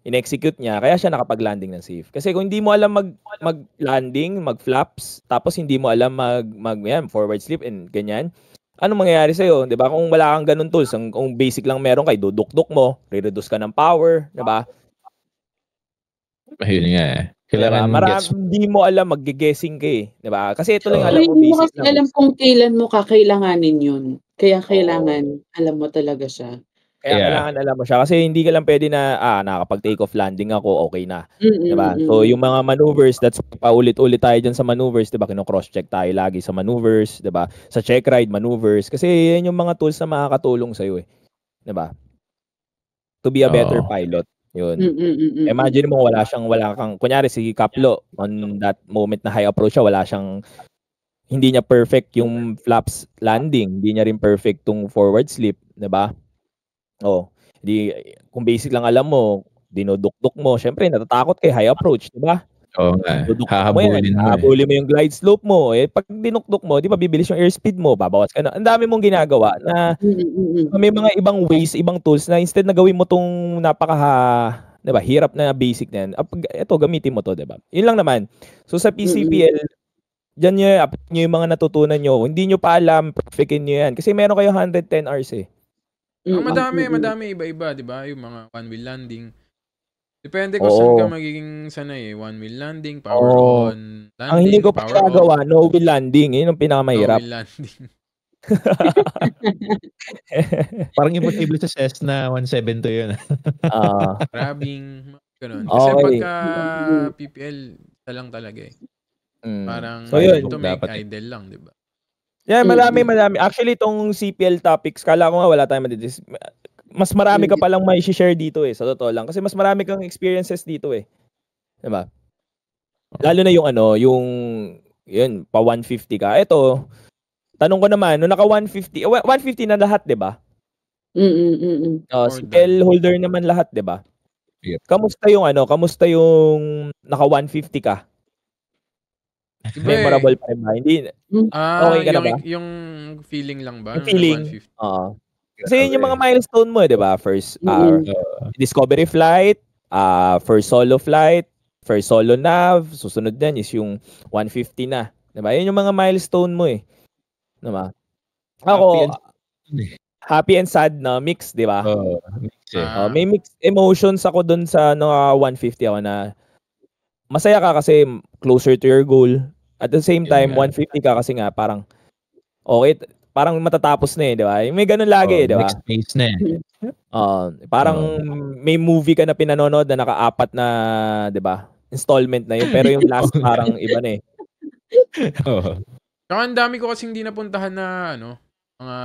in-execute niya, kaya siya nakapag-landing ng safe. Kasi kung hindi mo alam mag-landing, mag-flaps, tapos hindi mo alam forward slip and ganyan, anong mangyayari sa'yo? 'Di ba? Kung wala kang ganun tools, kung basic lang meron kay dudukdok mo, re-reduce ka ng power, 'di ba? Ayun nga eh. Kailangan hindi mo alam, mag-guessing ka eh. Diba? Kasi ito lang alam mo, Hindi mo basic kasi alam kung kailan mo kakailanganin yun. Kaya kailangan alam mo talaga siya. Kaya kailangan alam mo siya. Kasi hindi ka lang pwede na, nakakapag-take off landing ako, okay na. Diba? So, yung mga maneuvers, that's paulit-ulit tayo dyan sa maneuvers. Diba? Kino-cross-check tayo lagi sa maneuvers. Diba? Sa check ride, maneuvers. Kasi yan yung mga tools na makakatulong sa'yo eh. Diba? To be a better pilot. Yun. Imagine mo wala kang, kunyari si Kaplo, on that moment na high approach siya, hindi niya perfect yung flaps landing, hindi niya rin perfect tong forward slip, 'di ba? Kung basic lang alam mo, dinudukdok mo, syempre natatakot kay high approach, 'di ba? Hahabulin mo yung glide slope mo. Pag dinukdok mo, di ba bibilis yung airspeed mo, babawas ka na. Ang dami mong ginagawa na may mga ibang ways, ibang tools na instead na gawin mo tong di ba, hirap na basic na yan. Ito, gamitin mo to, di ba? Yun lang naman. So sa PCPL, dyan nyo yung mga natutunan nyo. Hindi nyo pa alam, perfectin nyo yan. Kasi meron kayo 110 hours eh. Madami, iba-iba, di ba? Yung mga one-wheel landing. Depende kung saan ka magiging sanay eh. One-wheel landing, power on landing, ang hindi ko pa nagawa, no-wheel landing. Yun ang pinakamahirap. No-wheel landing. Parang imposible sa Cessna 172 yun. Grabbing, ganun. Kasi pagka PPL, isa lang talaga eh. Parang so yun, to make idle lang, di ba? Yeah, marami. Actually, itong CPL topics, kala ko nga wala tayong madidis. Mas marami ka palang may share dito eh, sa totoo lang. Kasi mas marami kang experiences dito eh. Diba? Lalo na yung yun, pa 150 ka. Ito, tanong ko naman, nung naka 150 na lahat, diba? CPL holder naman lahat, diba? Yep. Kamusta yung naka 150 ka? Iba Memorable pa rin ba? Hindi okay ka na ba? yung feeling lang ba Yung nung feeling, nag-150? oo. Kasi yun yung mga milestone mo, 'di ba? First discovery flight, first solo flight, first solo nav, susunod niyan is yung 150 na, 'di ba? Yun yung mga milestone mo, 'di ba? Ako, happy and sad na mix, 'di ba? Mix may mixed emotions ako dun sa 150 ako na masaya ka kasi closer to your goal. At the same time, 150 ka kasi nga parang okay, parang matatapos na 'di ba? May ganun lagi, 'di ba? Next phase na. Parang may movie ka na pinanonood na naka-4 na, 'di ba? Installment na yun, pero yung last parang iba na Saka ang dami ko kasing hindi napuntahan na mga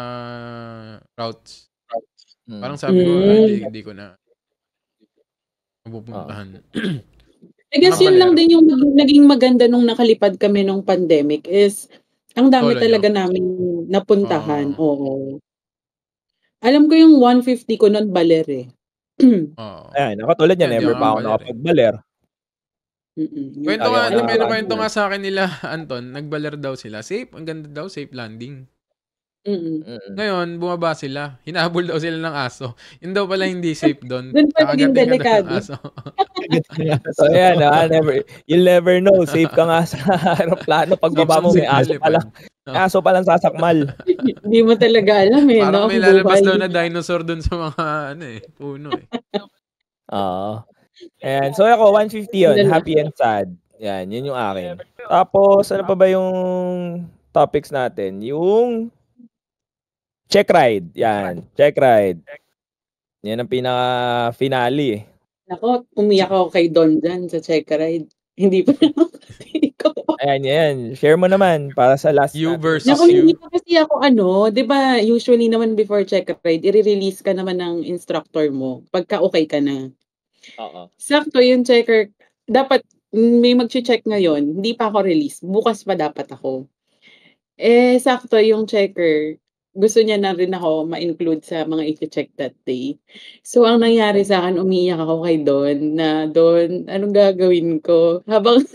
routes. Parang sabi ko, hindi ko na mapupuntahan. I guess yun lang din yung naging maganda nung nakalipad kami nung pandemic is ang dami talaga namin napuntahan. Oo. Alam ko yung 150 ko nun Baler eh. Ayan, katulad niyan, never pa ako nakapag-Baler. Kwento nga sa akin nila, Anton, nagbaler daw sila. Safe, ang ganda daw, safe landing. Ngayon, bumaba sila. Hinahabol daw sila ng aso. Yun daw pala hindi safe doon. Doon pa din delikado. So, ayan, you'll never know. Safe ka nga sa aeroplano. Pagbaba mo, may aso pala. May aso palang sasakmal. Hindi mo talaga alam eh. Parang may lalabas daw na dinosaur doon sa mga puno eh. Oo. Ayan. So ako, 150 yun. Happy and sad. Yan, yun yung akin. Tapos, ano pa ba yung topics natin? Yung check ride. Yan. Check ride. Yan ang pinaka-finale eh. Nako, umiyak ako kay Don dyan sa check ride. Hindi pa ko. Ayan. Share mo naman para sa last you natin. versus Naku, you. hindi pa kasi ako di ba usually naman before check ride, i-release ka naman ng instructor mo pagka okay ka na. Oo. Sakto yung checker, dapat may mag-check ngayon, hindi pa ako release. Bukas pa dapat ako. Sakto yung checker, gusto niya na rin ako ma-include sa mga i-check that day. So, ang nangyari sa akin, umiiyak ako kay Don na, Don, anong gagawin ko? Habang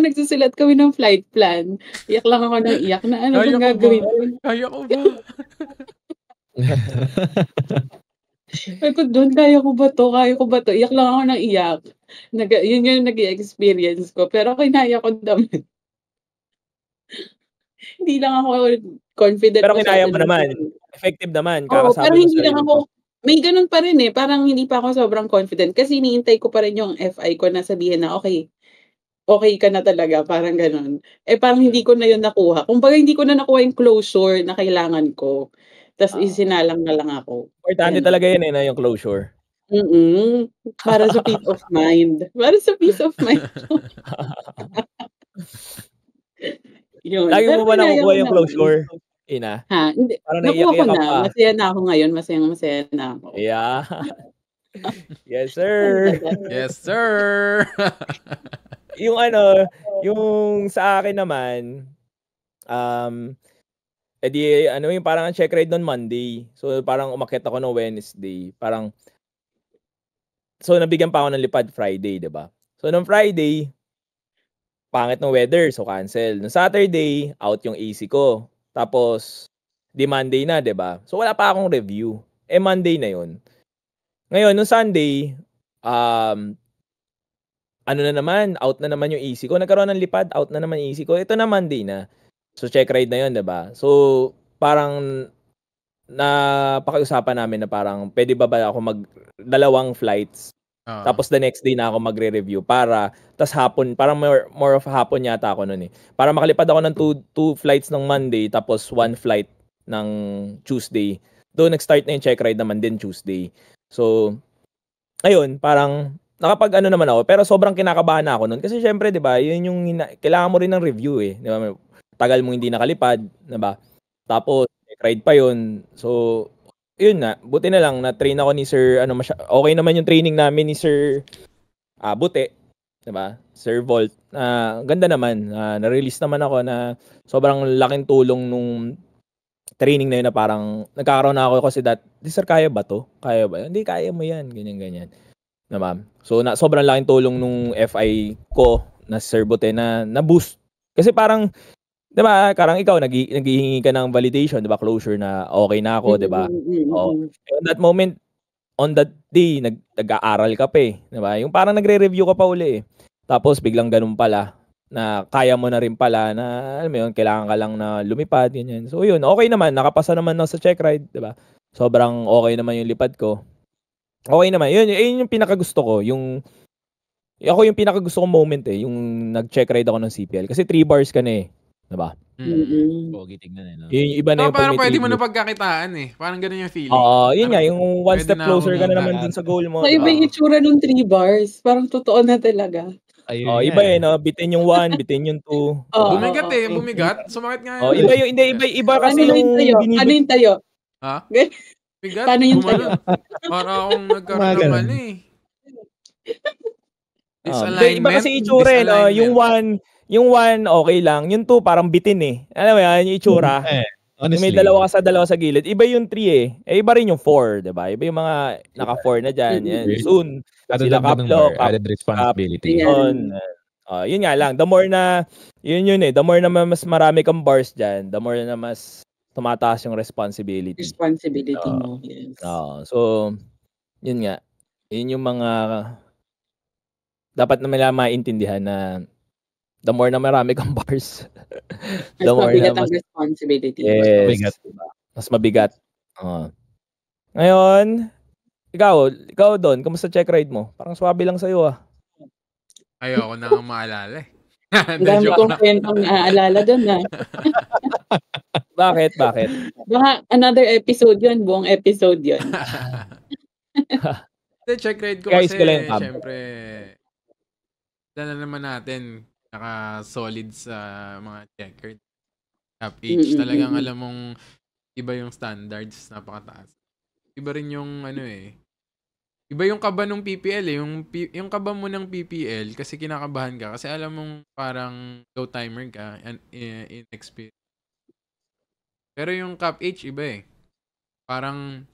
nagsusulat kami ng flight plan, iyak lang ako ng iyak na ano bang gagawin ko? Kaya ko ba? Sabi ko, Don, kaya ko ba to? Kaya ko ba to? Iyak lang ako ng iyak. Yun yung nag-experience ko. Pero kinaya ko naman. Hindi lang ako confident. Pero kinaya mo naman. Effective naman. Pero hindi lang ako, may ganun pa rin eh. Parang hindi pa ako sobrang confident. Kasi iniintay ko pa rin yung FI ko na sabihin na okay ka na talaga. Parang ganun. Parang hindi ko na yun nakuha. Kumbaga hindi ko na nakuha yung closure na kailangan ko. Tapos isinalang na lang ako. Importante talaga yun na yung closure. Para sa peace of mind. Para sa peace of mind. Yun. Lagi mo ba nakukuha yung closure? Ina? Hindi. Nakuha ko na. Masaya na ako ngayon. Masaya na ako. Yeah. Yes, sir. Yes, sir. Yung yung sa akin naman, yung parang check ride noon Monday. So parang umakyat ako no Wednesday. So nabigyan pa ako ng lipad Friday, 'di ba? So nung Friday, pangit ng weather, so cancel. Nung Saturday, out yung AC ko. Tapos di Monday na, 'di ba? So wala pa akong review. Monday na 'yon. Ngayon nung Sunday, na naman, out na naman yung AC ko. Nagkaroon ng lipad, out na naman yung AC ko. Ito na Monday na. So check ride na 'yon, 'di ba? So parang napakiusapan namin na parang pwede ba ako mag-2 flights. Tapos the next day na ako magre-review tas hapon, parang more of hapon yata ako noon eh. Para makalipad ako ng 2 flights ng Monday tapos 1 flight ng Tuesday. Doon nag-start na yung check ride naman din Tuesday. So ayun, parang nakapag naman ako pero sobrang kinakabahan ako noon kasi syempre 'di ba, yun yung kailangan mo rin ng review eh, 'di ba? Tagal mo hindi nakalipad, 'di ba? Tapos check ride pa yun. So yun nga, buti na lang na-train ako ni Sir, okay naman yung training namin ni Sir Bute, 'di ba? Sir Volt. Ganda naman. Na-release naman ako na sobrang laking tulong nung training na yun na parang nagkakaroon na ako kasi Sir, kaya ba to? Kaya ba? Hindi, kaya mo yan. Ganyan. 'Di ba? So sobrang laking tulong nung FI ko na Sir Bote na boost. Kasi parang 'di ba, parang ikaw naghihingi ka ng validation, 'di ba, closure na okay na ako, 'di ba? Oo. On that moment, on that day, nag-aaral ka pa 'di ba? Yung parang nagre-review ka pa uli Tapos biglang ganun pala na kaya mo na rin pala na alam mo yun, kailangan ka lang na lumipad, ganyan. So yun, okay naman, nakapasa naman ako sa check ride, 'di ba? Sobrang okay naman yung lipad ko. Okay naman, yun yung pinakagusto ko, ako yung pinakagusto kong moment yung nag-check ride ako ng CPL kasi 3 bars ka na 'di ba? Pogi tignan no. Yung iba na yung parang pwede mo na pagkakitaan Parang ganun yung feeling. Yun nga, yung one step closer ka na naman dun sa goal mo. So, iba yung itsura ng 3 bars. Parang totoo na talaga. Iba no, bitin yung 1, bitin yung 2. Bumigat bumigat. Sumakit nga iba yung iba kasi yung ano yung tayo? Ha? Bigat? Paano yung tayo? Para akong nagkaroon ng Iba kasi itsura no, yung 1 okay lang, yung 2 parang bitin Alam mo yan, yung itsura. Honestly. May dalawa sa gilid. Iba yung 3 iba rin yung 4, 'di ba? Iba yung mga naka-4 na diyan, yan. Soon, sila kaplo, added responsibility. Yun nga lang, the more na the more na mas marami kang bars diyan, the more na mas tumataas yung responsibility. Responsibility mo, yes. So, yun nga. Yun yung mga dapat na nila maintindihan na the more na marami kang bars, the more mabigat ang responsibility. Yes, mas mabigat. Ngayon, ikaw Don, kamusta check ride mo? Parang swabe lang sa'yo Ayoko na maalala Ang dami kong kwentong naaalala doon Bakit? Baka another episode yun, buong episode yun. Check ride ko kasi, syempre, dala naman natin, naka-solid sa mga checker. Cap H, talagang alam mong iba yung standards, napakataas. Iba rin yung iba yung kaba ng PPL yung kaba mo ng PPL kasi kinakabahan ka kasi alam mong parang low timer ka and inexperienced. Pero yung Cap H iba Parang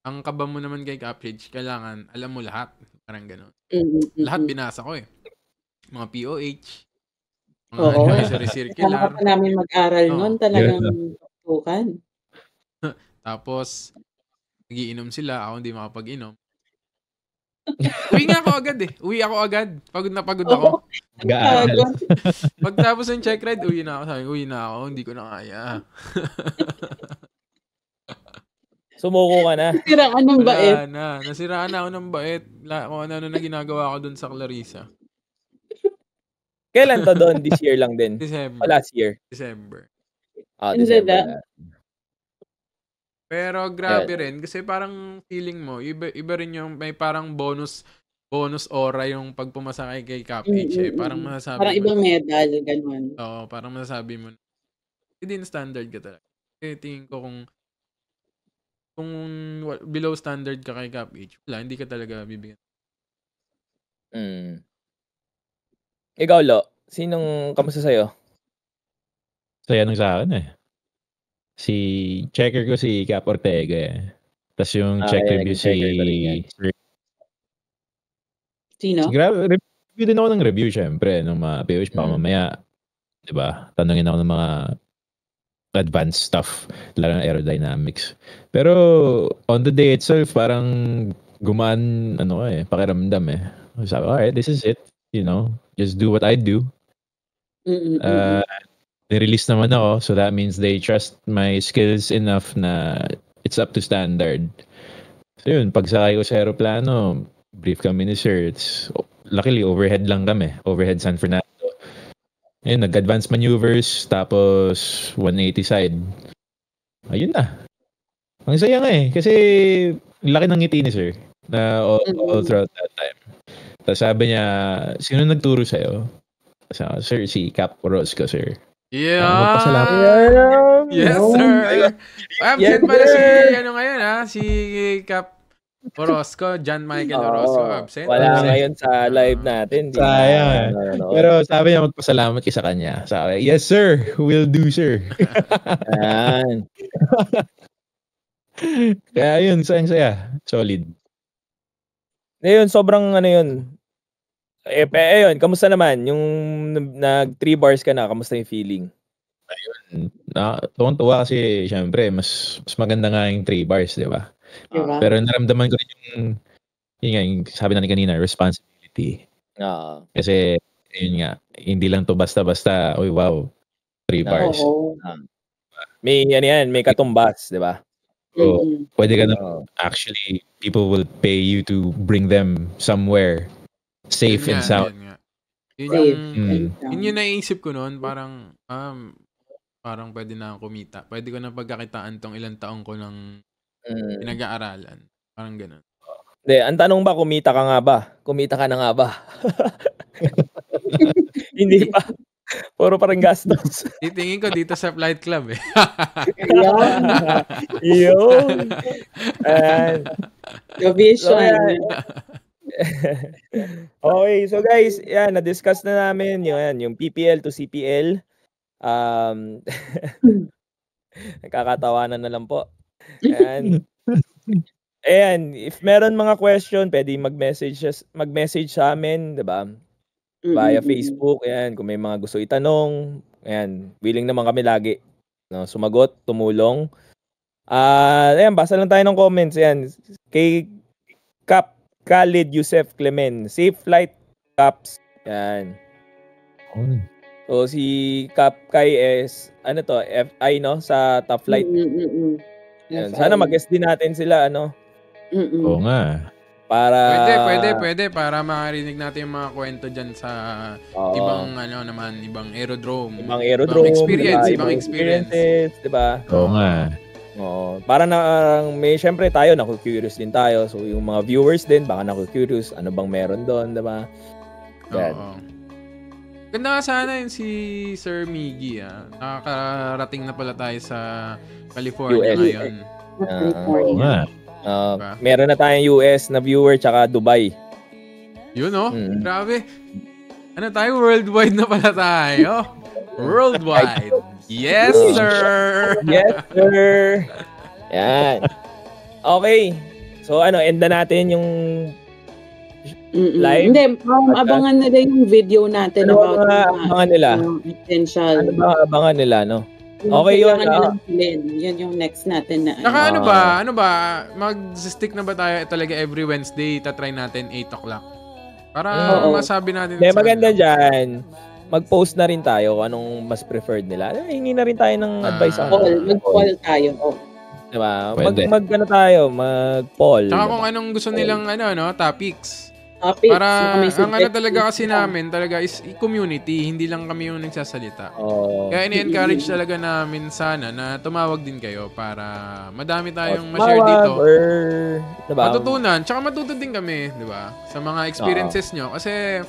ang kaba mo naman kay Cap H kailangan alam mo lahat, parang gano'n. Lahat binasa ko mga POH, mga advisory circular. Kailangan pa namin mag-aral nun, talagang tukan. Tapos nagiinom sila, ako hindi makapag-inom. Uwi nga ako agad Uwi ako agad. Pagod na pagod ako. Pagtapos ng check ride, uwi na ako. Sabi, uwi na ako. Hindi ko na kaya. Sumuko ka na. Nasiraan ng bait. Nasiraan na ako ng bait. Kung ano na ginagawa ko dun sa Clarissa. Kailan to doon? This year lang din? December. Last year? December. December. Pero grabe rin kasi parang feeling mo iba rin yung may parang bonus aura yung pagpumasa kay Cap H parang masasabi parang ibang medal ganun. Oo, parang masasabi mo hindi na standard ka talaga. Tingin ko kung below standard ka kay Cap H, wala, hindi ka talaga bibigyan. Ikaw, Lo, kamusta sa'yo? Saya nung sa akin Si checker ko si Cap Ortega Tapos yung check review Sino? Grabe, review din ako ng review syempre ng mga POH baka mamaya, 'di ba? Tanungin ako ng mga advanced stuff, lalo ng aerodynamics. Pero on the day itself, parang gumaan pakiramdam Sabi, alright, this is it. Just do what I do. Nirelease naman ako, so that means they trust my skills enough na it's up to standard. So yun, pagsakay ko sa aeroplano, brief kami ni Sir. Luckily, overhead lang kami. Overhead San Fernando. Ayun, nag-advance maneuvers, tapos 180 side. Ayun na. Ang saya nga kasi laki ng ngiti ni Sir na all throughout that time. Tapos sabi niya, sino nagturo sa'yo? Sabi, Sir, si Cap Orozco, Sir. Yeah. Magpasalamat. Yes, sir. Absent pala si ngayon si Cap Orozco, John Michael Orozco, absent. Wala ngayon sa live natin. Sayang. Pero sabi niya magpasalamat ka sa kanya. Sabi, yes sir, will do sir. Yan. Kaya yun, sayang-saya. Solid. Ngayon, sobrang Ayun, kamusta naman yung nag 3 bars ka na, kamusta yung feeling? Ayun, tuwang-tuwa kasi siyempre mas maganda nga yung 3 bars, 'di ba? Diba? Pero naramdaman ko rin yun nga, yung sabi natin kanina, responsibility. Oo. Kasi yun nga, hindi lang to basta-basta, "Uy, wow, 3 bars." Oo. May ano yan, may katumbas, 'di ba? So, pwede ka na Oo. actually, people will pay you to bring them somewhere safe and sound. Yun yung naiisip ko noon, parang pwede na akong kumita. Pwede ko na pagkakitaan tong ilang taong ko ng pinag-aaralan. Parang ganun. Hindi, ang tanong ba, kumita ka nga ba? Kumita ka na nga ba? Hindi pa. Puro pa rin gastos. Titingin ko dito sa Flight Club eh. Yun. The vision. Okay, so guys, yan, na-discuss na namin yung PPL to CPL. Nakakatawanan na lang po. Ayan, if meron mga question, pwede mag-message sa amin, 'di ba? Via Facebook, ayan, kung may mga gusto itanong, ayan, willing naman kami lagi, no, sumagot, tumulong. Ayan, basa lang tayo ng comments, ayan. Kay Khalid Yusef Clemen, safe flight, Caps. Ayan. So si Kai is ano to, FI no sa Top Flight. Ayan, sana mag-guest din natin sila ano. Oo nga. Para pwede para makarinig natin yung mga kwento diyan sa ibang ibang aerodrome. Ibang experience, ibang experiences, 'di ba? Oo nga. Oo, para na may syempre tayo naku-curious din tayo. So yung mga viewers din baka naku-curious ano bang meron doon, 'di ba? Oo. Ganda nga sana yun si Sir Miggy. Nakakarating na pala tayo sa California ngayon. Oo nga. Meron na tayong US na viewer tsaka Dubai. Yun grabe. Ano tayo? Worldwide na pala tayo. Worldwide. Yes, sir! Yes, sir! Yan. Okay. So end na natin yung live. Hindi, abangan nila yung video natin about abangan nila? Potential. Ano ba abangan nila, no? Okay yun. Yan yung next natin na. Saka ano ba, mag-stick na ba tayo talaga every Wednesday, tatry natin 8 o'clock? Para masabi natin. Maganda dyan. Mag-post na rin tayo kung anong mas preferred nila. Hingi na rin tayo ng advice. Mag-poll tayo. Diba? Mag-poll. Saka kung anong gusto nilang topics. Para ang talaga kasi namin talaga is community, hindi lang kami yung nagsasalita. Kaya ini-encourage talaga namin sana na tumawag din kayo para madami tayong ma-share dito. Diba? Matutunan, tsaka matuto din kami, di ba? Sa mga experiences nyo. Kasi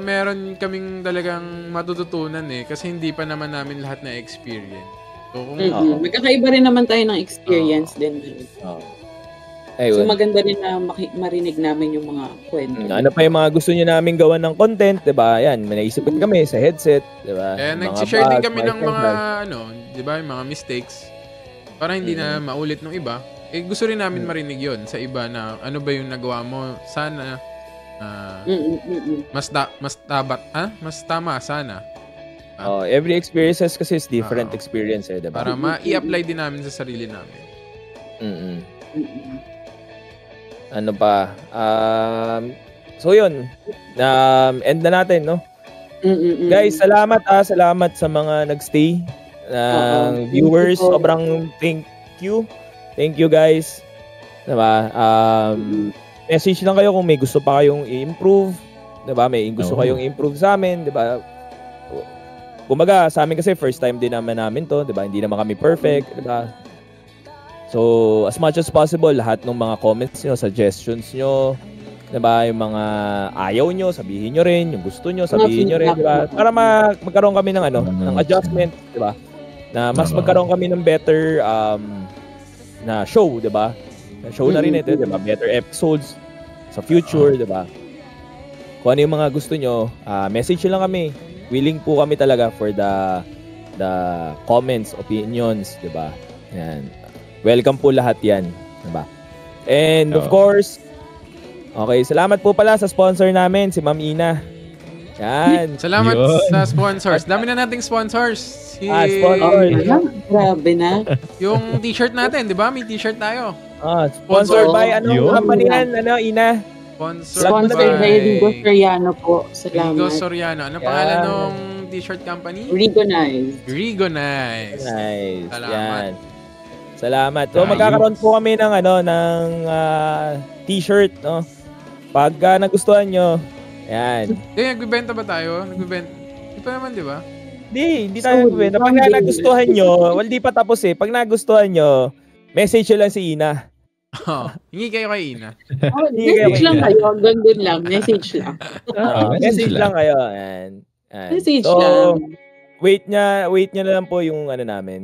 meron kaming talagang matututunan kasi hindi pa naman namin lahat na experience. So, magkakaiba rin naman tayo ng experience din. So maganda rin na marinig namin yung mga kwento. Ano pa yung mga gusto niyo namin gawan ng content, 'di ba? Yan, may naisip kami sa headset, 'di ba? Nag-share din kami ng mga 'di ba, yung mga mistakes para hindi na maulit ng iba. Gusto rin namin marinig 'yon sa iba na ano ba yung nagawa mo, sana mas tama sana. Every experiences kasi is different experience, 'di ba? Para ma-i-apply din namin sa sarili namin. Ano pa? So yun. End na natin, no? Guys, salamat sa mga nagstay viewers. Sobrang thank you. Thank you, guys. Diba? Message lang kayo kung may gusto pa kayong i-improve. Diba? May gusto kayong i-improve sa amin. Diba? Kumbaga, sa amin kasi first time din namin to. Diba? Hindi naman kami perfect. Diba? So, as much as possible, lahat ng mga comments nyo, suggestions nyo, diba, yung mga ayaw nyo, sabihin nyo rin, yung gusto nyo, sabihin nyo rin, diba? Para magkaroon kami ng ng adjustment, diba? Na mas magkaroon kami ng better na show, diba? Show na rin ito, diba? Better episodes sa future, diba? Kung ano yung mga gusto nyo, message nyo lang kami. Willing po kami talaga for the comments, opinions, diba? Yan. Welcome po lahat yan. Diba? And of course, Okay, salamat po pala sa sponsor namin, si Ma'am Ina. Yan. Salamat Yun. sa sponsors. Dami na nating sponsors. Sponsor. Grabe na. Yung t-shirt natin, di ba? May t-shirt tayo. Sponsored by anong Yun. company yan? Ina? Sponsored by Rigo Soriano po. Salamat. Rigo Soriano. Ano pangalan ng t-shirt company? Rigonize. Rigonize. Nice. Salamat. Yan. Salamat. So magkakaroon po kami ng t-shirt, no? Pagka nagustuhan nyo, yan. Nagbibenta ba tayo? Nagbibenta. Hindi pa naman, di ba? Hindi tayo nagbibenta. Pagka nagustuhan nyo, di pa tapos eh. Pag nagustuhan nyo, message nyo lang si Ina. Hingi kayo kay Ina. Message lang kayo. Hanggang dun lang. Message lang. Message lang kayo. Yan. Message so, lang. Wait niya na lang po yung namin,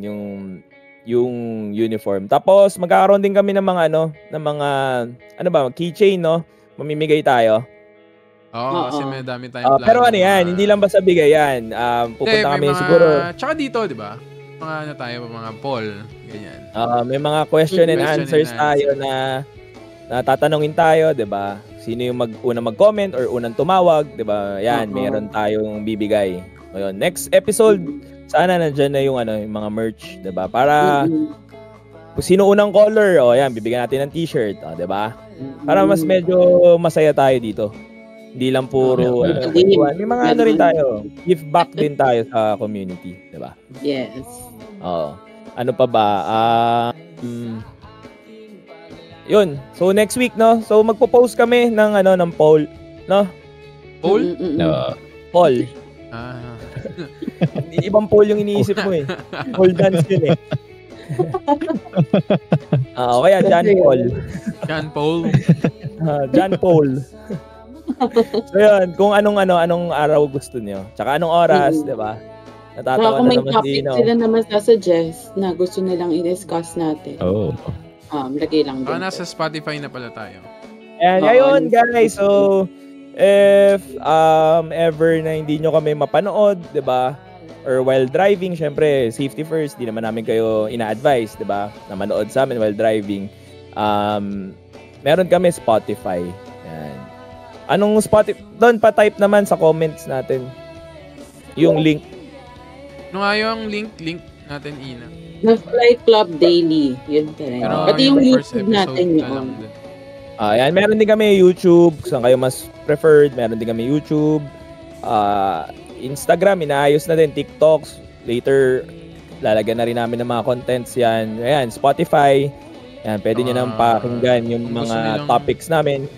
yung uniform. Tapos magkakaroon din kami ng mga keychain, no? Mamimigay tayo. Oo, kasi may dami tayong plano. Pero hindi lang basta bigay yan. Pupunta kami siguro. Tsaka dito, di ba? Mga mga poll, ganyan. May mga question and answers tayo na tatanungin tayo, di ba? Sino yung unang mag-comment or unang tumawag, di ba? Yan, meron tayong bibigay. Ngayon, next episode, sana nandiyan na yung mga merch, 'di ba? Para kung sino unang caller, yan, bibigyan natin ng t-shirt, 'di ba? Para mas medyo masaya tayo dito. Hindi lang puro may mga rin tayo. Give back din tayo sa community, 'di ba? Yes. Ano pa ba? Yun. So next week, no? So magpo-post kami ng ng poll, no? Poll? No. Poll. Ibang pole yung iniisip mo eh. Pole dance yun eh. Kaya John Paul. John Paul. John Paul. So yun, kung anong araw gusto niyo. Tsaka anong oras, di ba? Natatawa na naman si Ino. Sila naman sasuggest na gusto nilang i-discuss natin. Lagay lang din. Nasa Spotify na pala tayo. Ayun guys, so if ever na hindi nyo kami mapanood, 'di ba? Or while driving, syempre safety first, di naman namin kayo ina-advise, 'di ba? Na manood sa amin while driving. Meron kami Spotify. Yan. Anong Spotify? Doon pa type naman sa comments natin yung link. Ano nga yung link natin, Ina? The Flight Club Daily. Yun talaga. Pati yung YouTube natin yun. Yan, meron din kami YouTube, saan kayo mas preferred. Meron din kami YouTube, Instagram, inaayos na din, TikToks. Later, lalagyan na rin namin ng mga contents yan. Ayan, Spotify. Yan, pwede nyo nang pakinggan yung mga topics namin.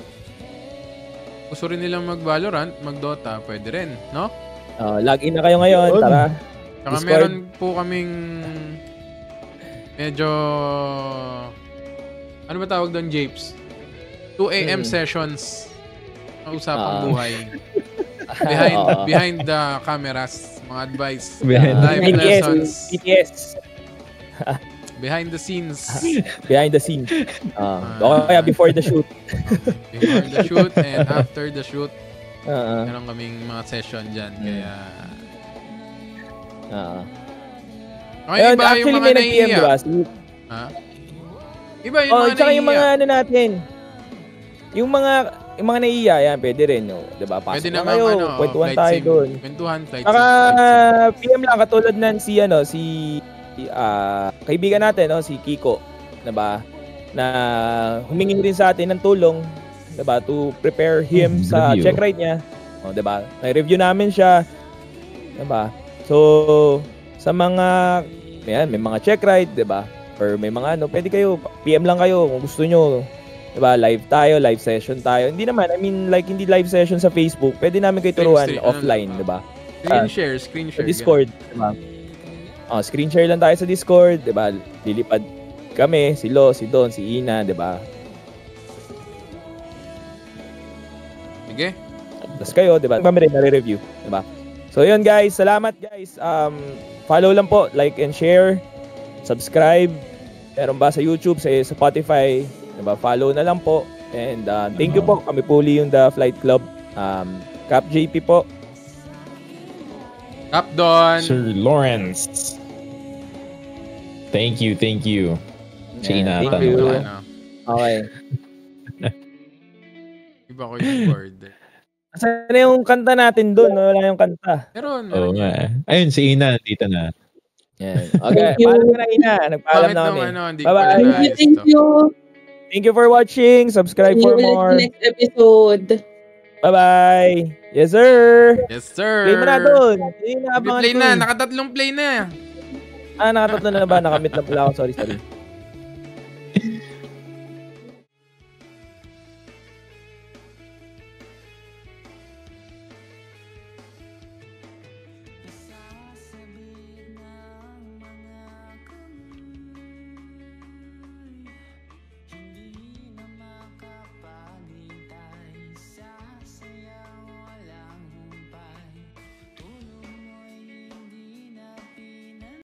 Gusto rin nilang mag-Valorant, mag-Dota, pwede rin, no? Login na kayo ngayon, tara. Saka meron po kaming medyo, ano ba tawag doon, Japes? 2 a.m. sessions ang usapang buhay. Behind the cameras, mga advice, live lessons. BTS. Behind the scenes. Behind the scenes. Kaya before the shoot. Before the shoot and after the shoot. Meron kaming mga session dyan. Kaya... Ayun, iba actually, yung mga may nag-PM, diba? Iba yung mga tsaka yung mga natin. Yung mga naiiya, yan, pwede rin, no? Diba? Pasok na kayo, kwentuhan tayo doon. Kwentuhan, flight saka, PM lang, katulad ng si kaibigan natin, no? Si Kiko, diba? Na humingi rin sa atin ng tulong, diba? To prepare him sa check ride niya. Diba? Na-review namin siya. Diba? So, sa mga, may mga check ride, diba? Or may mga pwede kayo, PM lang kayo kung gusto nyo. Diba? Live tayo, live session tayo. Hindi naman, hindi live session sa Facebook. Pwede namin kayo turuan offline, diba? Screen share. Discord, diba? Screen share lang tayo sa Discord, diba? Lilipad kami, si Lo, si Don, si Ina, diba? Sige. Tapos kayo, diba? Kami rin nare-review, diba? So, yun guys. Salamat guys. Follow lang po, like and share. Subscribe. Meron ba sa YouTube, sa Spotify? Diba? Follow na lang po. And thank you po. Kami po yung The Flight Club. Cap JP po. Cap Don. Sir Lawrence. Thank you. Thank you. Okay. Di ba ko yung board? Asan na yung kanta natin doon? Wala yung kanta. Meron. Oo nga. Ayun, si Ina, dito na. Yan. Okay, paalam ka na, Ina. Nagpaalam na kami. Bye-bye. Thank you. Thank you for watching. Subscribe for more. See you next episode. Bye-bye. Yes, sir. Yes, sir. Play mo na doon. Play na. Nakatatlong play na. Nakatatlo na ba? Nakamit na pala ako. Sorry.